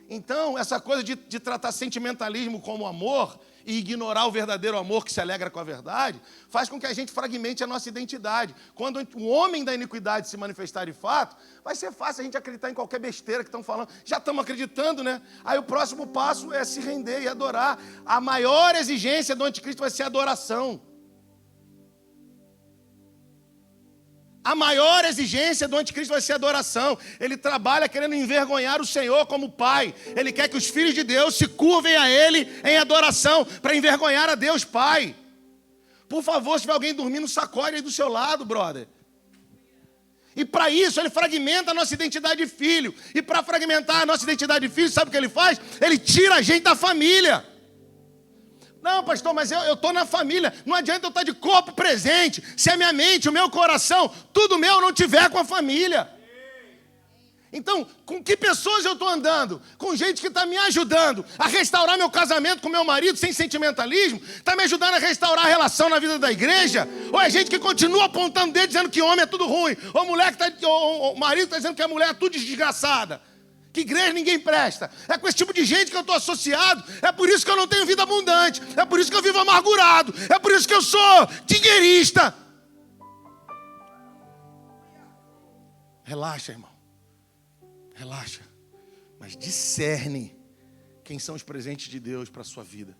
Então, essa coisa de tratar sentimentalismo como amor e ignorar o verdadeiro amor que se alegra com a verdade, faz com que a gente fragmente a nossa identidade. Quando o homem da iniquidade se manifestar de fato, vai ser fácil a gente acreditar em qualquer besteira que estão falando. Já estamos acreditando, né? Aí o próximo passo é se render e adorar. A maior exigência do anticristo vai ser a adoração. A maior exigência do anticristo vai ser a adoração. Ele trabalha querendo envergonhar o Senhor como Pai. Ele quer que os filhos de Deus se curvem a Ele em adoração, para envergonhar a Deus Pai. Por favor, se tiver alguém dormindo, sacode aí do seu lado, brother. E para isso, ele fragmenta a nossa identidade de filho. E para fragmentar a nossa identidade de filho, sabe o que ele faz? Ele tira a gente da família. Não, pastor, mas eu estou na família. Não adianta eu estar de corpo presente se a minha mente, o meu coração, tudo meu não tiver com a família. Então, com que pessoas eu estou andando? Com gente que está me ajudando a restaurar meu casamento com meu marido sem sentimentalismo? Está me ajudando a restaurar a relação na vida da igreja? Ou é gente que continua apontando dedo dizendo que homem é tudo ruim? Ou mulher ou marido está dizendo que a mulher é tudo desgraçada? Que igreja ninguém presta. É com esse tipo de gente que eu estou associado. É por isso que eu não tenho vida abundante. É por isso que eu vivo amargurado. É por isso que eu sou dinheirista. Relaxa, irmão. Relaxa. Mas discerne quem são os presentes de Deus para a sua vida.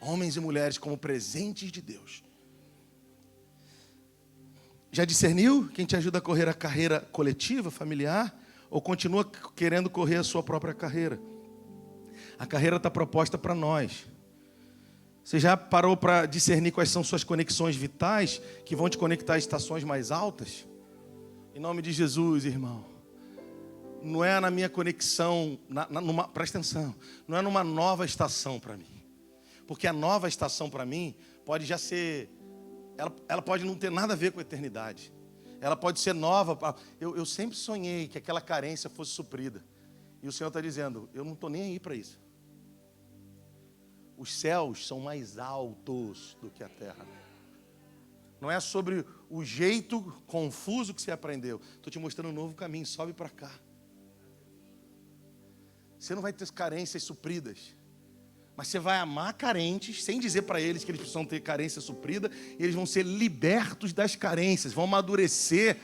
Homens e mulheres como presentes de Deus. Já discerniu quem te ajuda a correr a carreira coletiva, familiar? Ou continua querendo correr a sua própria carreira? A carreira está proposta para nós. Você já parou para discernir quais são suas conexões vitais que vão te conectar a estações mais altas? Em nome de Jesus, irmão. Não é na minha conexão, presta atenção, não é numa nova estação para mim. Porque a nova estação para mim pode já ser, ela pode não ter nada a ver com a eternidade. Ela pode ser nova. Eu sempre sonhei que aquela carência fosse suprida. E o Senhor está dizendo, eu não estou nem aí para isso. Os céus são mais altos do que a terra. Não é sobre o jeito confuso que você aprendeu. Estou te mostrando um novo caminho, sobe para cá. Você não vai ter carências supridas. Mas você vai amar carentes, sem dizer para eles que eles precisam ter carência suprida, e eles vão ser libertos das carências, vão amadurecer,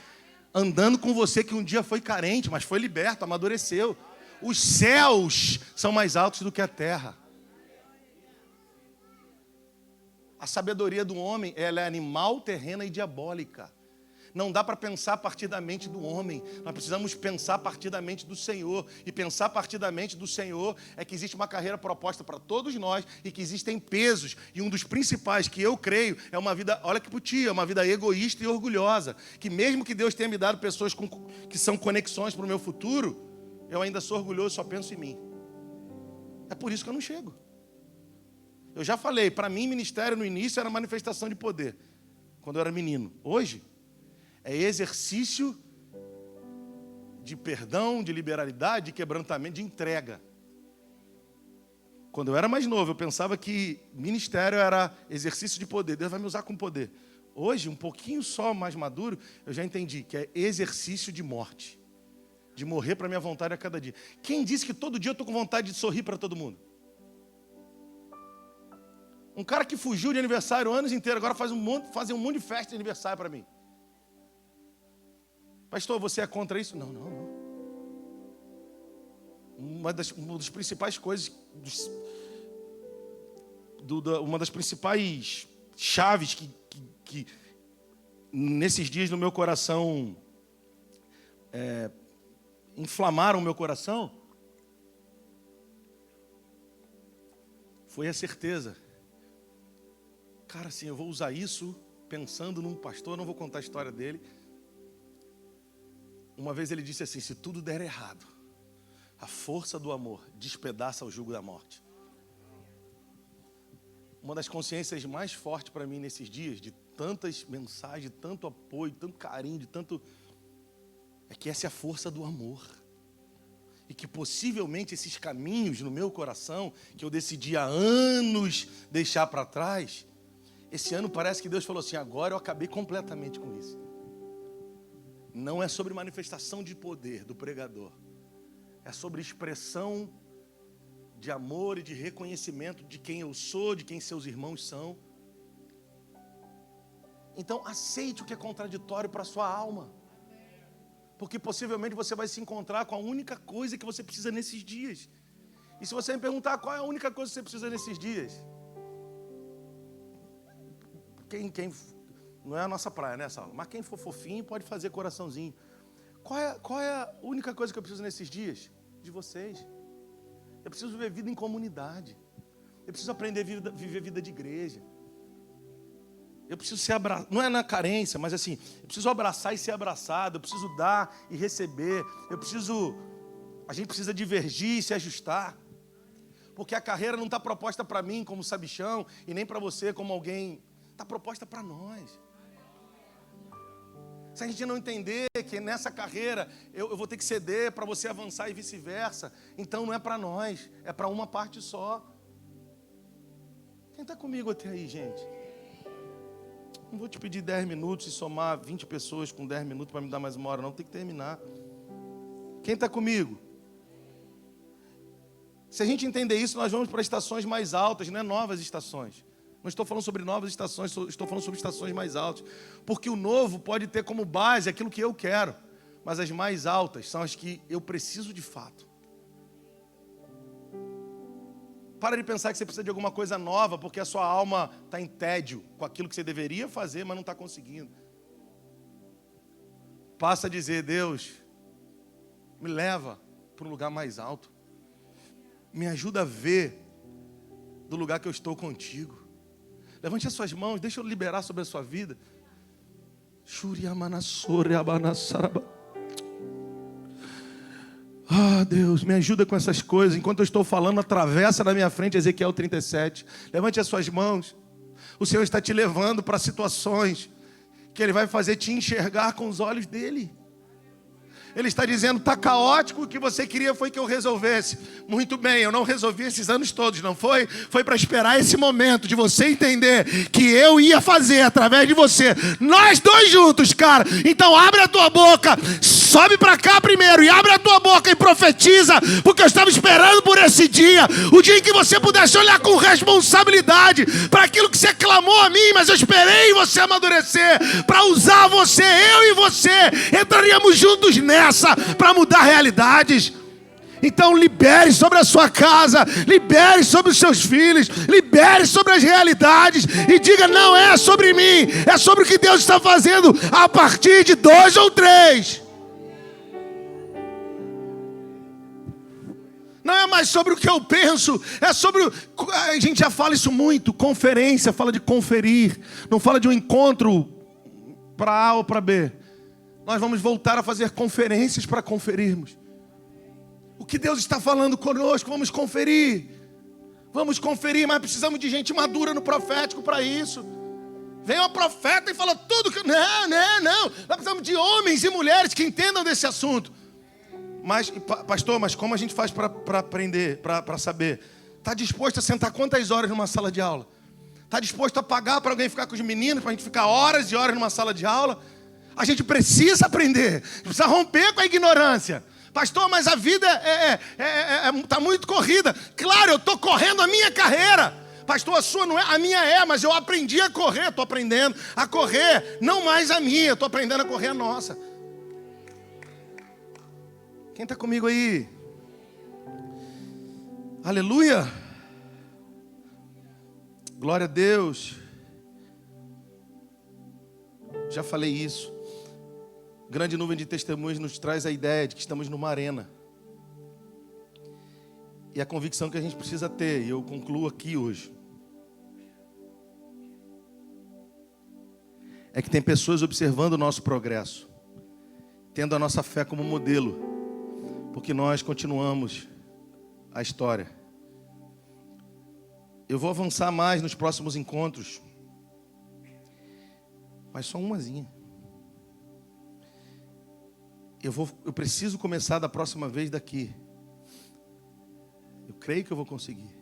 andando com você que um dia foi carente, mas foi liberto, amadureceu. Os céus são mais altos do que a terra. A sabedoria do homem, ela é animal, terrena e diabólica. Não dá para pensar a partir da mente do homem. Nós precisamos pensar a partir da mente do Senhor. E pensar a partir da mente do Senhor é que existe uma carreira proposta para todos nós e que existem pesos. E um dos principais que eu creio é uma vida, olha que putia, uma vida egoísta e orgulhosa. Que mesmo que Deus tenha me dado pessoas que são conexões para o meu futuro, eu ainda sou orgulhoso e só penso em mim. É por isso que eu não chego. Eu já falei, para mim ministério no início era manifestação de poder. Quando eu era menino. Hoje é exercício de perdão, de liberalidade, de quebrantamento, de entrega. Quando eu era mais novo, eu pensava que ministério era exercício de poder. Deus vai me usar com poder. Hoje, um pouquinho só mais maduro, eu já entendi que é exercício de morte. De morrer para a minha vontade a cada dia. Quem disse que todo dia eu estou com vontade de sorrir para todo mundo? Um cara que fugiu de aniversário anos inteiros, agora faz um monte de festa de aniversário para mim. Pastor, você é contra isso? Não. uma das principais coisas, uma das principais chaves que nesses dias no meu coração inflamaram o meu coração, foi a certeza. Cara, assim, eu vou usar isso pensando num pastor, não vou contar a história dele. Uma vez ele disse assim: se tudo der errado, a força do amor despedaça o jugo da morte. Uma das consciências mais fortes para mim nesses dias, de tantas mensagens, de tanto apoio, de tanto carinho, é que essa é a força do amor. E que possivelmente esses caminhos no meu coração, que eu decidi há anos deixar para trás, esse ano parece que Deus falou assim: agora eu acabei completamente com isso. Não é sobre manifestação de poder do pregador, é sobre expressão de amor e de reconhecimento de quem eu sou, de quem seus irmãos são. Então aceite o que é contraditório para a sua alma, porque possivelmente você vai se encontrar com a única coisa que você precisa nesses dias. E se você me perguntar qual é a única coisa que você precisa nesses dias, quem não é a nossa praia, né, Saulo? Mas quem for fofinho pode fazer coraçãozinho. Qual é a única coisa que eu preciso nesses dias? De vocês. Eu preciso viver vida em comunidade. Eu preciso aprender a viver vida de igreja. Eu preciso ser abraçado, não é na carência, mas assim, eu preciso abraçar e ser abraçado, eu preciso dar e receber, a gente precisa divergir e se ajustar, porque a carreira não está proposta para mim como sabichão, e nem para você como alguém, está proposta para nós. Se a gente não entender que nessa carreira eu vou ter que ceder para você avançar e vice-versa, então não é para nós, é para uma parte só. Quem está comigo até aí, gente? Não vou te pedir 10 minutos e somar 20 pessoas com 10 minutos para me dar mais uma hora, não. Tem que terminar. Quem está comigo? Se a gente entender isso, nós vamos para estações mais altas, não é novas estações. Não estou falando sobre novas estações, estou falando sobre estações mais altas. Porque o novo pode ter como base aquilo que eu quero, mas as mais altas são as que eu preciso de fato. Para de pensar que você precisa de alguma coisa nova, porque a sua alma está em tédio com aquilo que você deveria fazer, mas não está conseguindo. Passa a dizer: Deus, me leva para um lugar mais alto. Me ajuda a ver do lugar que eu estou contigo. Levante as suas mãos, deixa eu liberar sobre a sua vida. Ah, Deus, me ajuda com essas coisas. Enquanto eu estou falando, atravessa na minha frente Ezequiel 37. Levante as suas mãos. O Senhor está te levando para situações que Ele vai fazer te enxergar com os olhos dEle. Ele está dizendo: está caótico, o que você queria foi que eu resolvesse. Muito bem, eu não resolvi esses anos todos, não foi? Foi para esperar esse momento de você entender que eu ia fazer através de você. Nós dois juntos, cara. Então abre a tua boca, sobe para cá primeiro e abre a tua boca e profetiza, porque eu estava esperando por esse dia, o dia em que você pudesse olhar com responsabilidade para aquilo que você clamou a mim, mas eu esperei você amadurecer para usar você, eu e você entraríamos juntos nessa para mudar realidades. Então libere sobre a sua casa, libere sobre os seus filhos, libere sobre as realidades e diga: não é sobre mim, é sobre o que Deus está fazendo a partir de 2 ou 3. Não é mais sobre o que eu penso, é sobre... A gente já fala isso muito, conferência, fala de conferir, não fala de um encontro para A ou para B. Nós vamos voltar a fazer conferências para conferirmos. O que Deus está falando conosco, vamos conferir. Vamos conferir, mas precisamos de gente madura no profético para isso. Vem uma profeta e fala tudo que... Não. Nós precisamos de homens e mulheres que entendam desse assunto. Mas, pastor, mas como a gente faz para aprender, para saber? Está disposto a sentar quantas horas numa sala de aula? Está disposto a pagar para alguém ficar com os meninos, para a gente ficar horas e horas numa sala de aula? A gente precisa aprender, precisa romper com a ignorância. Pastor, mas a vida está muito corrida. Claro, eu estou correndo a minha carreira. Pastor, a sua não é, a minha mas eu aprendi a correr, estou aprendendo a correr, não mais a minha, estou aprendendo a correr a nossa. Quem está comigo aí? Aleluia! Glória a Deus. Já falei isso. Grande nuvem de testemunhos nos traz a ideia de que estamos numa arena. E a convicção que a gente precisa ter, e eu concluo aqui hoje, é que tem pessoas observando o nosso progresso, tendo a nossa fé como modelo, porque nós continuamos a história. Eu vou avançar mais nos próximos encontros, mas só umazinha. Eu preciso começar da próxima vez daqui. Eu creio que eu vou conseguir.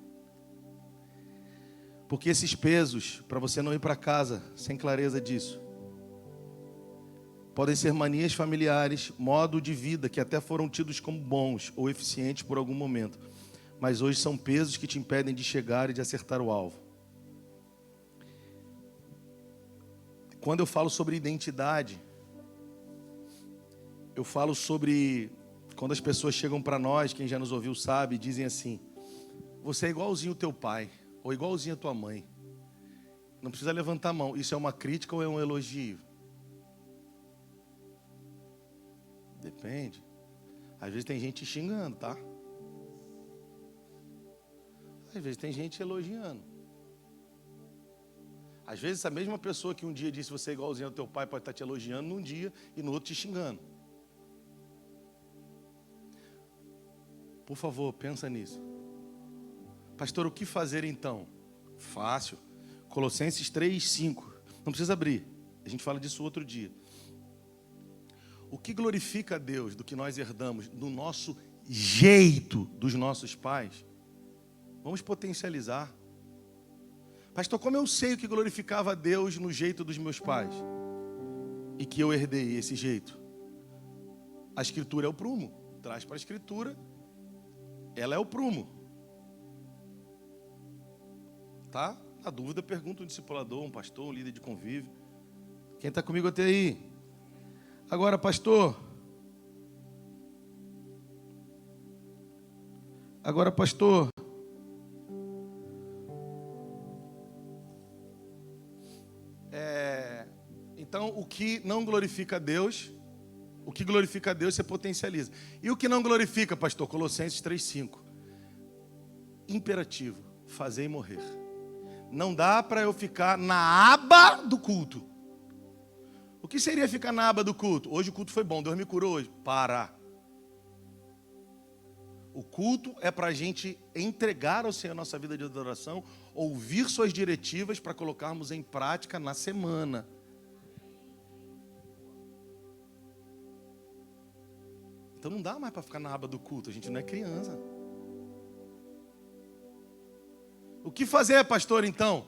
Porque esses pesos, para você não ir para casa sem clareza disso, podem ser manias familiares, modo de vida que até foram tidos como bons ou eficientes por algum momento, mas hoje são pesos que te impedem de chegar e de acertar o alvo. Quando eu falo sobre identidade, eu falo sobre quando as pessoas chegam para nós, quem já nos ouviu sabe, dizem assim: você é igualzinho o teu pai, ou igualzinho a tua mãe. Não precisa levantar a mão. Isso é uma crítica ou é um elogio? Depende. Às vezes tem gente xingando, tá? Às vezes tem gente elogiando. Às vezes essa mesma pessoa que um dia disse você é igualzinho ao teu pai pode estar te elogiando num dia e no outro te xingando. Por favor, pensa nisso. Pastor, o que fazer então? Fácil. Colossenses 3:5. Não precisa abrir. A gente fala disso outro dia. O que glorifica a Deus do que nós herdamos do nosso jeito dos nossos pais? Vamos potencializar. Pastor, como eu sei o que glorificava a Deus no jeito dos meus pais? E que eu herdei esse jeito? A Escritura é o prumo. Traz para a Escritura. Ela é o prumo. Tá? Na dúvida, pergunta um discipulador, um pastor, um líder de convívio. Quem está comigo até aí? Agora, pastor. Então, o que não glorifica a Deus, o que glorifica a Deus, você potencializa. E o que não glorifica, pastor? Colossenses 3:5. Imperativo, fazer e morrer. Não dá para eu ficar na aba do culto. O que seria ficar na aba do culto? Hoje o culto foi bom, Deus me curou hoje. Para. O culto é para a gente entregar ao Senhor a nossa vida de adoração, ouvir suas diretivas para colocarmos em prática na semana. Então não dá mais para ficar na aba do culto, a gente não é criança. O que fazer, pastor, então?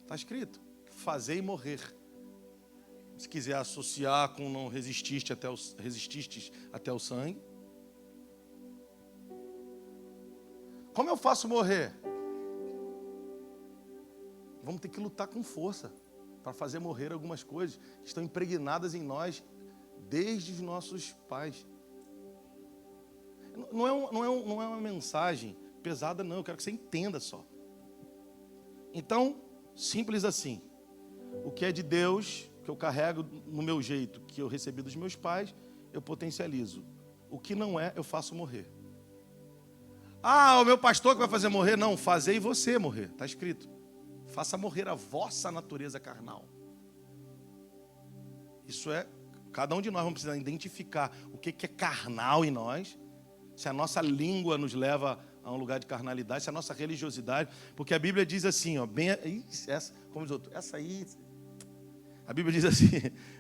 Está escrito, fazer e morrer. Se quiser associar com não resististes até o sangue. Como eu faço morrer? Vamos ter que lutar com força para fazer morrer algumas coisas que estão impregnadas em nós desde os nossos pais. Não é uma mensagem pesada, não. Eu quero que você entenda só. Então, simples assim. O que é de Deus, que eu carrego no meu jeito, que eu recebi dos meus pais, eu potencializo. O que não é, eu faço morrer. Ah, o meu pastor que vai fazer morrer? Não, fazei você morrer. Está escrito. Faça morrer a vossa natureza carnal. Isso é, cada um de nós vamos precisar identificar o que é carnal em nós. Se a nossa língua nos leva a um lugar de carnalidade, se a nossa religiosidade, porque a Bíblia diz assim, ó, como diz outro, essa aí, a Bíblia diz assim,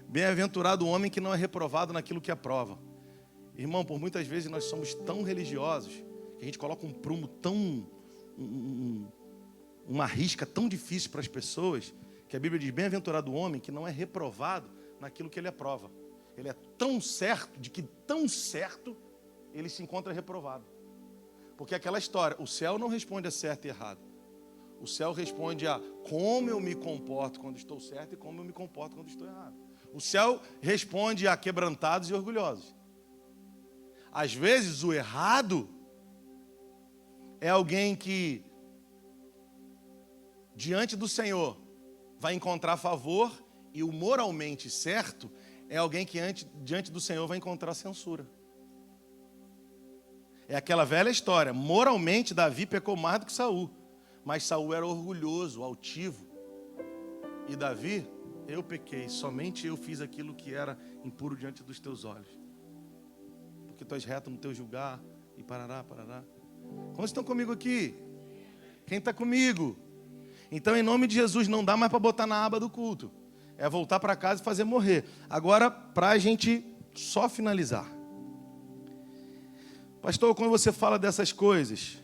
bem-aventurado o homem que não é reprovado naquilo que aprova. Irmão, por muitas vezes nós somos tão religiosos, que a gente coloca um prumo tão, uma risca tão difícil para as pessoas, que a Bíblia diz, bem-aventurado o homem que não é reprovado naquilo que ele aprova. Ele é tão certo, de que tão certo, ele se encontra reprovado. Porque aquela história, o céu não responde a certo e errado. O céu responde a como eu me comporto quando estou certo e como eu me comporto quando estou errado. O céu responde a quebrantados e orgulhosos. Às vezes o errado é alguém que, diante do Senhor, vai encontrar favor, e o moralmente certo é alguém que, diante do Senhor, vai encontrar censura. É aquela velha história. Moralmente, Davi pecou mais do que Saul. Mas Saul era orgulhoso, altivo. E Davi, eu pequei, somente eu fiz aquilo que era impuro diante dos teus olhos. Porque tu és reto no teu julgar, e parará. Quantos estão comigo aqui? Quem está comigo? Então, em nome de Jesus, não dá mais para botar na aba do culto. É voltar para casa e fazer morrer. Agora, para a gente só finalizar. Pastor, quando você fala dessas coisas,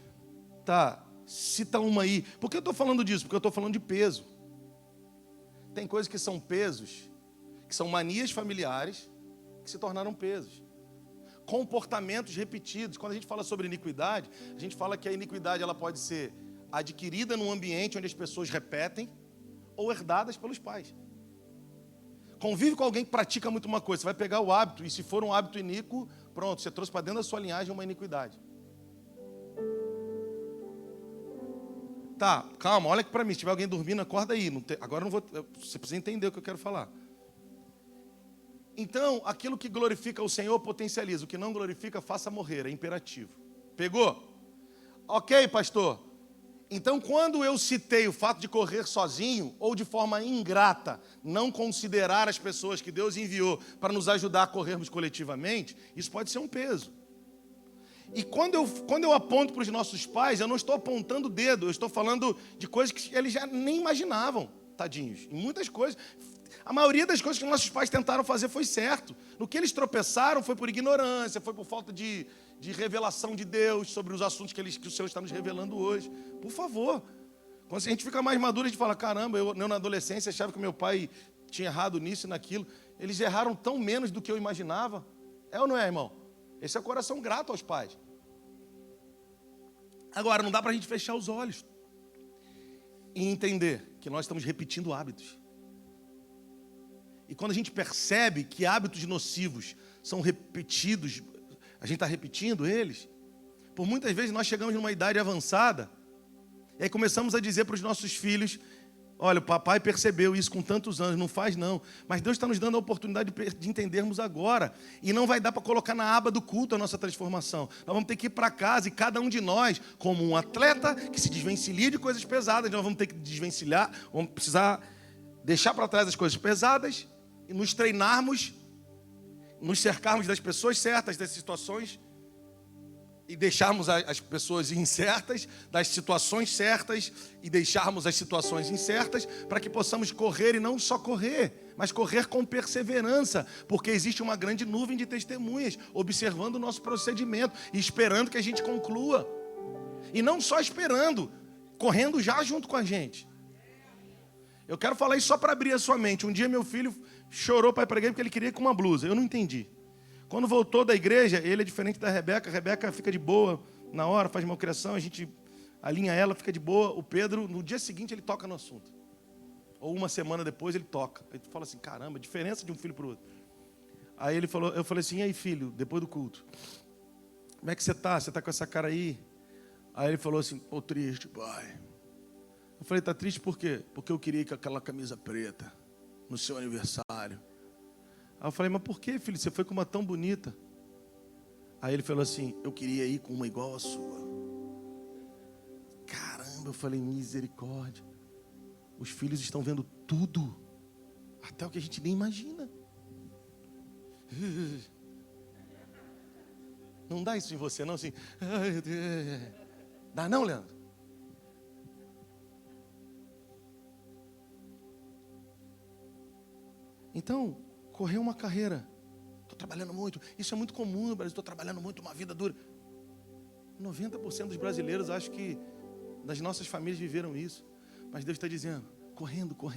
tá, cita uma aí. Por que eu estou falando disso? Porque eu estou falando de peso. Tem coisas que são pesos, que são manias familiares, que se tornaram pesos. Comportamentos repetidos. Quando a gente fala sobre iniquidade, a gente fala que a iniquidade ela pode ser adquirida num ambiente onde as pessoas repetem ou herdadas pelos pais. Convive com alguém que pratica muito uma coisa, você vai pegar o hábito, e se for um hábito iníquo, pronto, você trouxe para dentro da sua linhagem uma iniquidade. Tá, calma, olha aqui para mim, se tiver alguém dormindo, acorda aí. Agora eu não vou, você precisa entender o que eu quero falar. Então, aquilo que glorifica o Senhor potencializa, o que não glorifica, faça morrer, é imperativo. Pegou? Ok, pastor. Então, quando eu citei o fato de correr sozinho, ou de forma ingrata, não considerar as pessoas que Deus enviou para nos ajudar a corrermos coletivamente, isso pode ser um peso. E quando eu aponto para os nossos pais, eu não estou apontando o dedo, eu estou falando de coisas que eles já nem imaginavam, tadinhos. Em muitas coisas, a maioria das coisas que nossos pais tentaram fazer foi certo. No que eles tropeçaram foi por ignorância, foi por falta de revelação de Deus sobre os assuntos que o Senhor está nos revelando hoje. Por favor. Quando a gente fica mais maduro, a gente fala, caramba, eu na adolescência achava que meu pai tinha errado nisso e naquilo. Eles erraram tão menos do que eu imaginava. É ou não é, irmão? Esse é o coração grato aos pais. Agora, não dá para a gente fechar os olhos e entender que nós estamos repetindo hábitos. E quando a gente percebe que hábitos nocivos são repetidos, a gente está repetindo eles, por muitas vezes nós chegamos numa idade avançada, e aí começamos a dizer para os nossos filhos, olha, o papai percebeu isso com tantos anos, não faz não, mas Deus está nos dando a oportunidade de entendermos agora, e não vai dar para colocar na aba do culto a nossa transformação. Nós vamos ter que ir para casa, e cada um de nós, como um atleta que se desvencilha de coisas pesadas, nós vamos ter que desvencilhar, vamos precisar deixar para trás as coisas pesadas, e nos treinarmos, nos cercarmos das pessoas certas, das situações, e deixarmos as pessoas incertas, das situações certas, e deixarmos as situações incertas, para que possamos correr, e não só correr, mas correr com perseverança, porque existe uma grande nuvem de testemunhas, observando o nosso procedimento, e esperando que a gente conclua, e não só esperando, correndo já junto com a gente. Eu quero falar isso só para abrir a sua mente. Um dia meu filho chorou para ir para a igreja porque ele queria ir com uma blusa. Eu não entendi. Quando voltou da igreja, ele é diferente da Rebeca. A Rebeca fica de boa na hora, faz malcriação, a gente alinha ela, fica de boa. O Pedro, no dia seguinte, ele toca no assunto. Ou uma semana depois, ele toca. Aí tu fala assim, caramba, diferença de um filho para o outro. Aí ele falou, eu falei assim, e aí filho, depois do culto, como é que você está? Você está com essa cara aí? Aí ele falou assim, pô, triste, pai. Eu falei, tá triste por quê? Porque eu queria ir com aquela camisa preta no seu aniversário. Aí eu falei, mas por que, filho? Você foi com uma tão bonita. Aí ele falou assim, eu queria ir com uma igual a sua. Caramba, eu falei, misericórdia. Os filhos estão vendo tudo, até o que a gente nem imagina. Não dá isso em você, não? Assim, dá não, Leandro? Então, correr uma carreira. Estou trabalhando muito. Isso é muito comum no Brasil. Estou trabalhando muito, uma vida dura. 90% dos brasileiros acho que das nossas famílias viveram isso. Mas Deus está dizendo, correndo. Por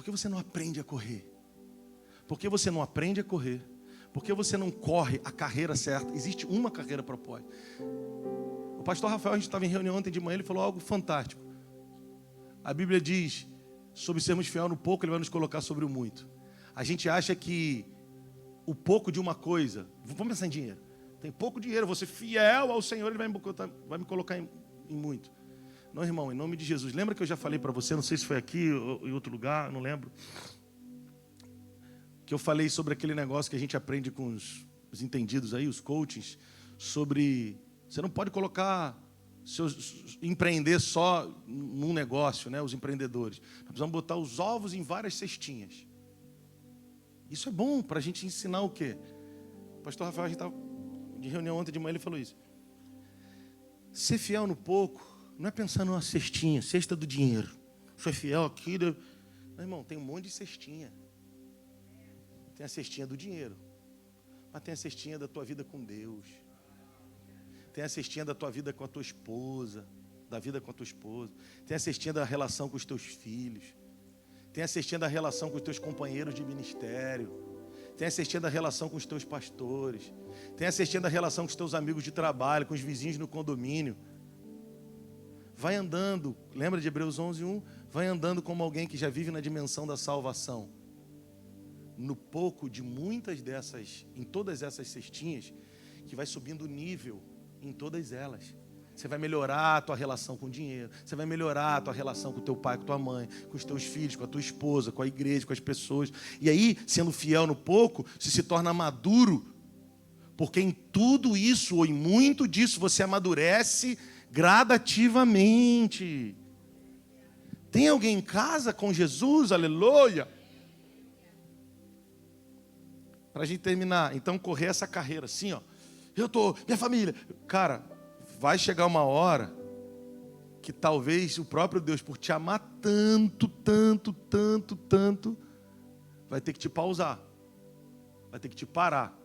que você não aprende a correr? Por que você não aprende a correr? Por que você não corre a carreira certa? Existe uma carreira propósito. O pastor Rafael, a gente estava em reunião ontem de manhã, ele falou algo fantástico. A Bíblia diz, sobre sermos fiel no pouco, Ele vai nos colocar sobre o muito. A gente acha que o pouco de uma coisa, vamos pensar em dinheiro, Tem pouco dinheiro, vou ser fiel ao Senhor, Ele vai me colocar em muito. Não, irmão, em nome de Jesus. Lembra que eu já falei para você, não sei se foi aqui ou em outro lugar, não lembro, que eu falei sobre aquele negócio que a gente aprende com os entendidos aí, os coachings, sobre você não pode empreender só num negócio, né? Os empreendedores. Nós precisamos botar os ovos em várias cestinhas. Isso é bom para a gente ensinar o quê? O pastor Rafael, a gente estava de reunião ontem de manhã, ele falou isso. Ser fiel no pouco não é pensar numa cestinha, cesta do dinheiro. Sou fiel aqui. Não, irmão, tem um monte de cestinha. Tem a cestinha do dinheiro, mas tem a cestinha da tua vida com Deus. Tem a cestinha da tua vida com a tua esposa, da vida com a tua esposa. Tem a cestinha da relação com os teus filhos. Tem a cestinha da relação com os teus companheiros de ministério. Tem a cestinha da relação com os teus pastores. Tem a cestinha da relação com os teus amigos de trabalho, com os vizinhos no condomínio. Vai andando, lembra de Hebreus 11:1? Vai andando como alguém que já vive na dimensão da salvação. No pouco de em todas essas cestinhas, que vai subindo o nível em todas elas. Você vai melhorar a tua relação com o dinheiro. Você vai melhorar a tua relação com o teu pai, com tua mãe, com os teus filhos, com a tua esposa, com a igreja, com as pessoas. E aí, sendo fiel no pouco, você se torna maduro. Porque em tudo isso, ou em muito disso, você amadurece gradativamente. Tem alguém em casa com Jesus? Aleluia! Para a gente terminar, então correr essa carreira assim, ó. Minha família. Cara, vai chegar uma hora que talvez o próprio Deus, por te amar tanto, vai ter que te pausar. Vai ter que te parar.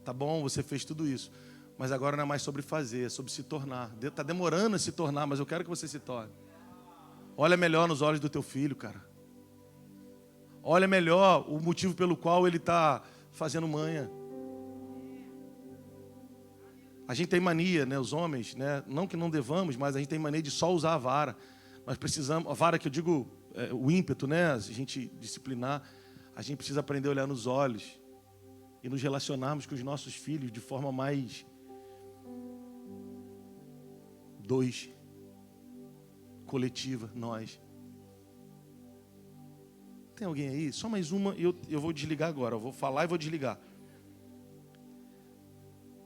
Tá bom, você fez tudo isso. Mas agora não é mais sobre fazer, é sobre se tornar. Está demorando a se tornar, mas eu quero que você se torne. Olha melhor nos olhos do teu filho, cara. Olha melhor o motivo pelo qual ele está fazendo manha. A gente tem mania, né, os homens, né, não que não devamos, mas a gente tem mania de só usar a vara. Nós precisamos, a vara que eu digo, o ímpeto, né, a gente disciplinar, a gente precisa aprender a olhar nos olhos e nos relacionarmos com os nossos filhos de forma mais coletiva, nós. Tem alguém aí? Só mais uma e eu vou desligar agora. Eu vou falar e vou desligar.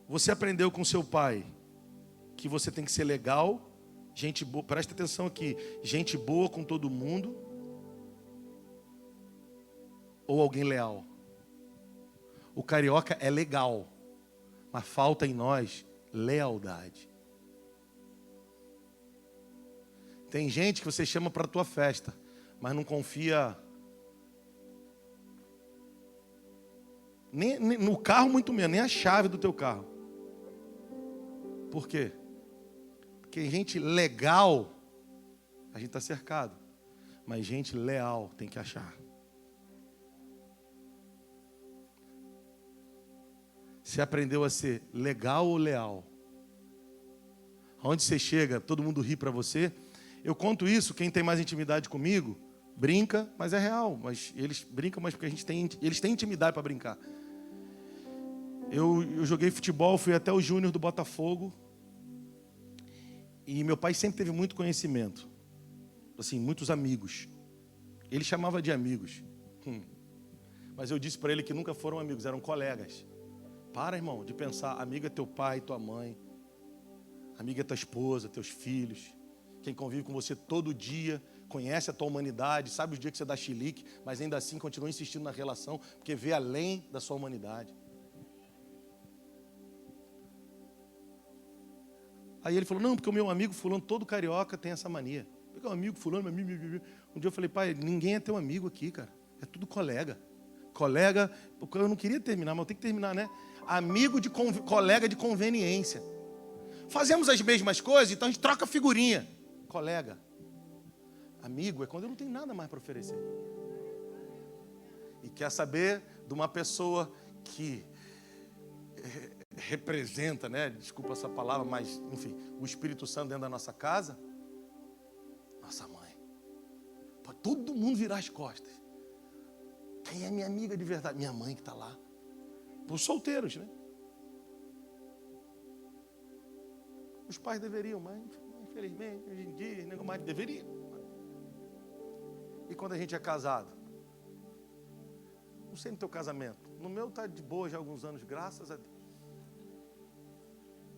Você aprendeu com seu pai que você tem que ser legal, gente boa, presta atenção aqui, gente boa com todo mundo, ou alguém leal? O carioca é legal, mas falta em nós lealdade. Tem gente que você chama para a tua festa, mas não confia nem no carro, muito menos, nem a chave do teu carro. Por quê? Porque gente legal, a gente está cercado. Mas gente leal tem que achar. Você aprendeu a ser legal ou leal? Onde você chega, todo mundo ri para você. Eu conto isso, quem tem mais intimidade comigo, brinca, mas é real. Mas eles brincam, mas porque eles têm intimidade para brincar. Eu joguei futebol, fui até o Júnior do Botafogo. E meu pai sempre teve muito conhecimento. Assim, muitos amigos. Ele chamava de amigos. Mas eu disse para ele que nunca foram amigos, eram colegas. Para, irmão, de pensar, amigo é teu pai, tua mãe. Amiga é tua esposa, teus filhos. Quem convive com você todo dia, conhece a tua humanidade, sabe os dias que você dá chilique, mas ainda assim continua insistindo na relação, porque vê além da sua humanidade. Aí ele falou, não, porque o meu amigo fulano, todo carioca, tem essa mania. Porque o amigo fulano, um dia eu falei, pai, ninguém é teu amigo aqui, cara. É tudo colega. Colega, porque eu não queria terminar, mas eu tenho que terminar, né? Amigo de colega de conveniência. Fazemos as mesmas coisas, então a gente troca figurinha. Colega. Amigo é quando eu não tenho nada mais para oferecer. E quer saber de uma pessoa que representa, né? Desculpa essa palavra, mas, enfim, o Espírito Santo dentro da nossa casa. Nossa mãe. Pode todo mundo virar as costas. Quem é minha amiga de verdade? Minha mãe que está lá. Para os solteiros, né? Os pais deveriam, mas infelizmente, hoje em dia, nego mais deveria. E quando a gente é casado? Não sei no teu casamento. No meu está de boa já há alguns anos, graças a Deus.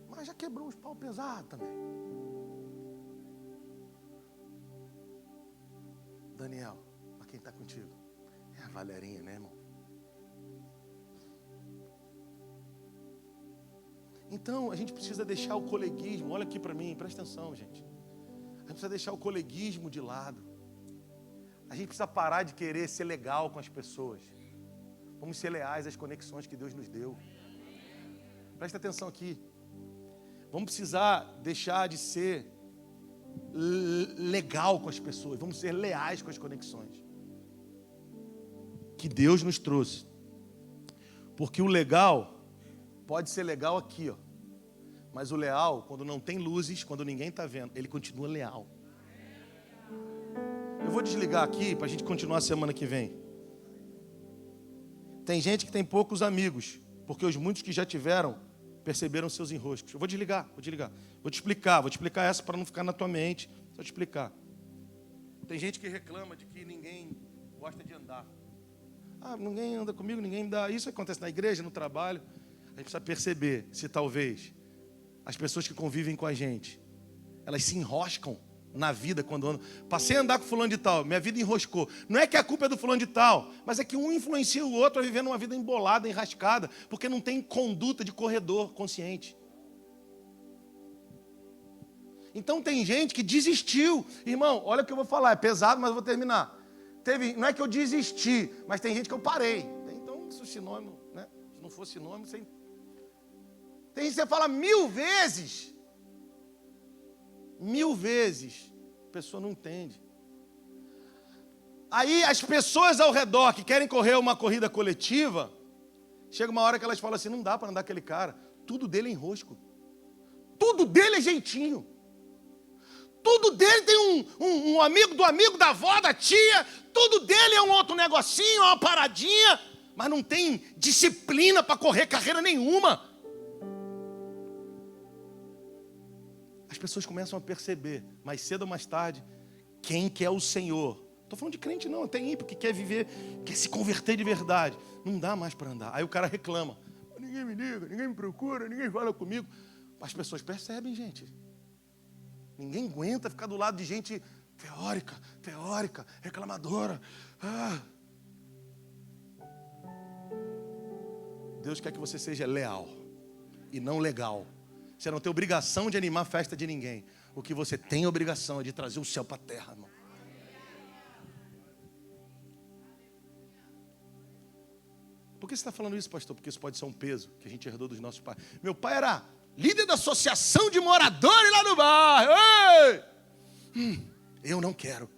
Mas já quebrou os pau pesados também. Daniel, para quem está contigo? É a Valerinha, né, irmão? Então, a gente precisa deixar o coleguismo. Olha aqui para mim, presta atenção, gente. A gente precisa deixar o coleguismo de lado. A gente precisa parar de querer ser legal com as pessoas. Vamos ser leais às conexões que Deus nos deu. Presta atenção aqui. Vamos precisar deixar de ser legal com as pessoas. Vamos ser leais com as conexões que Deus nos trouxe. Porque o legal pode ser legal aqui, ó. Mas o leal, quando não tem luzes, quando ninguém está vendo, ele continua leal. Eu vou desligar aqui para a gente continuar a semana que vem. Tem gente que tem poucos amigos, porque os muitos que já tiveram perceberam seus enroscos. Eu vou desligar. Vou te explicar essa para não ficar na tua mente. Só te explicar. Tem gente que reclama de que ninguém gosta de andar. Ah, ninguém anda comigo, ninguém me dá. Isso acontece na igreja, no trabalho. A gente precisa perceber se talvez as pessoas que convivem com a gente, elas se enroscam na vida quando andam. Passei a andar com fulano de tal, minha vida enroscou. Não é que a culpa é do fulano de tal, mas é que um influencia o outro a viver uma vida embolada, enrascada, porque não tem conduta de corredor consciente. Então tem gente que desistiu. Irmão, olha o que eu vou falar, é pesado, mas eu vou terminar. Não é que eu desisti, mas tem gente que eu parei. Então, isso é sinônimo, né? Se não fosse sinônimo, tem gente que você fala 1000 vezes. 1000 vezes, a pessoa não entende. Aí as pessoas ao redor que querem correr uma corrida coletiva, chega uma hora que elas falam assim, não dá para andar aquele cara, tudo dele é enrosco, tudo dele é jeitinho, tudo dele tem um amigo do amigo, da avó, da tia, tudo dele é um outro negocinho, uma paradinha, mas não tem disciplina para correr carreira nenhuma. As pessoas começam a perceber, mais cedo ou mais tarde, quem que é o Senhor. Não estou falando de crente não, tem ímpio que quer viver, quer se converter de verdade. Não dá mais para andar. Aí o cara reclama. Ninguém me liga, ninguém me procura, ninguém fala comigo. As pessoas percebem, gente. Ninguém aguenta ficar do lado de gente teórica, reclamadora. Deus quer que você seja leal e não legal. Você não tem obrigação de animar a festa de ninguém. O que você tem obrigação é de trazer o céu para a terra, irmão. Por que você está falando isso, pastor? Porque isso pode ser um peso que a gente herdou dos nossos pais. Meu pai era líder da associação de moradores lá no bairro. Eu não quero.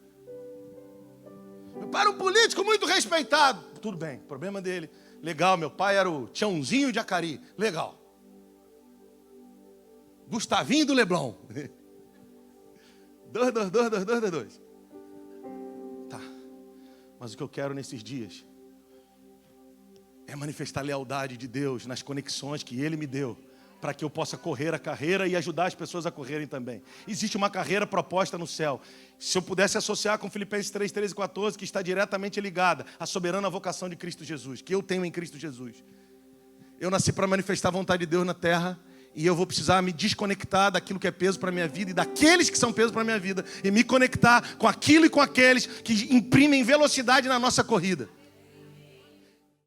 Meu pai era um político muito respeitado. Tudo bem, problema dele. Legal, meu pai era o Tiãozinho de Acari. Legal. Gustavinho do Leblon. 2. Tá. Mas o que eu quero nesses dias é manifestar a lealdade de Deus nas conexões que Ele me deu, para que eu possa correr a carreira e ajudar as pessoas a correrem também. Existe uma carreira proposta no céu. Se eu pudesse associar com Filipenses 3, 13 e 14, que está diretamente ligada à soberana vocação de Cristo Jesus, que eu tenho em Cristo Jesus. Eu nasci para manifestar a vontade de Deus na terra, e eu vou precisar me desconectar daquilo que é peso para a minha vida e daqueles que são peso para a minha vida, e me conectar com aquilo e com aqueles que imprimem velocidade na nossa corrida.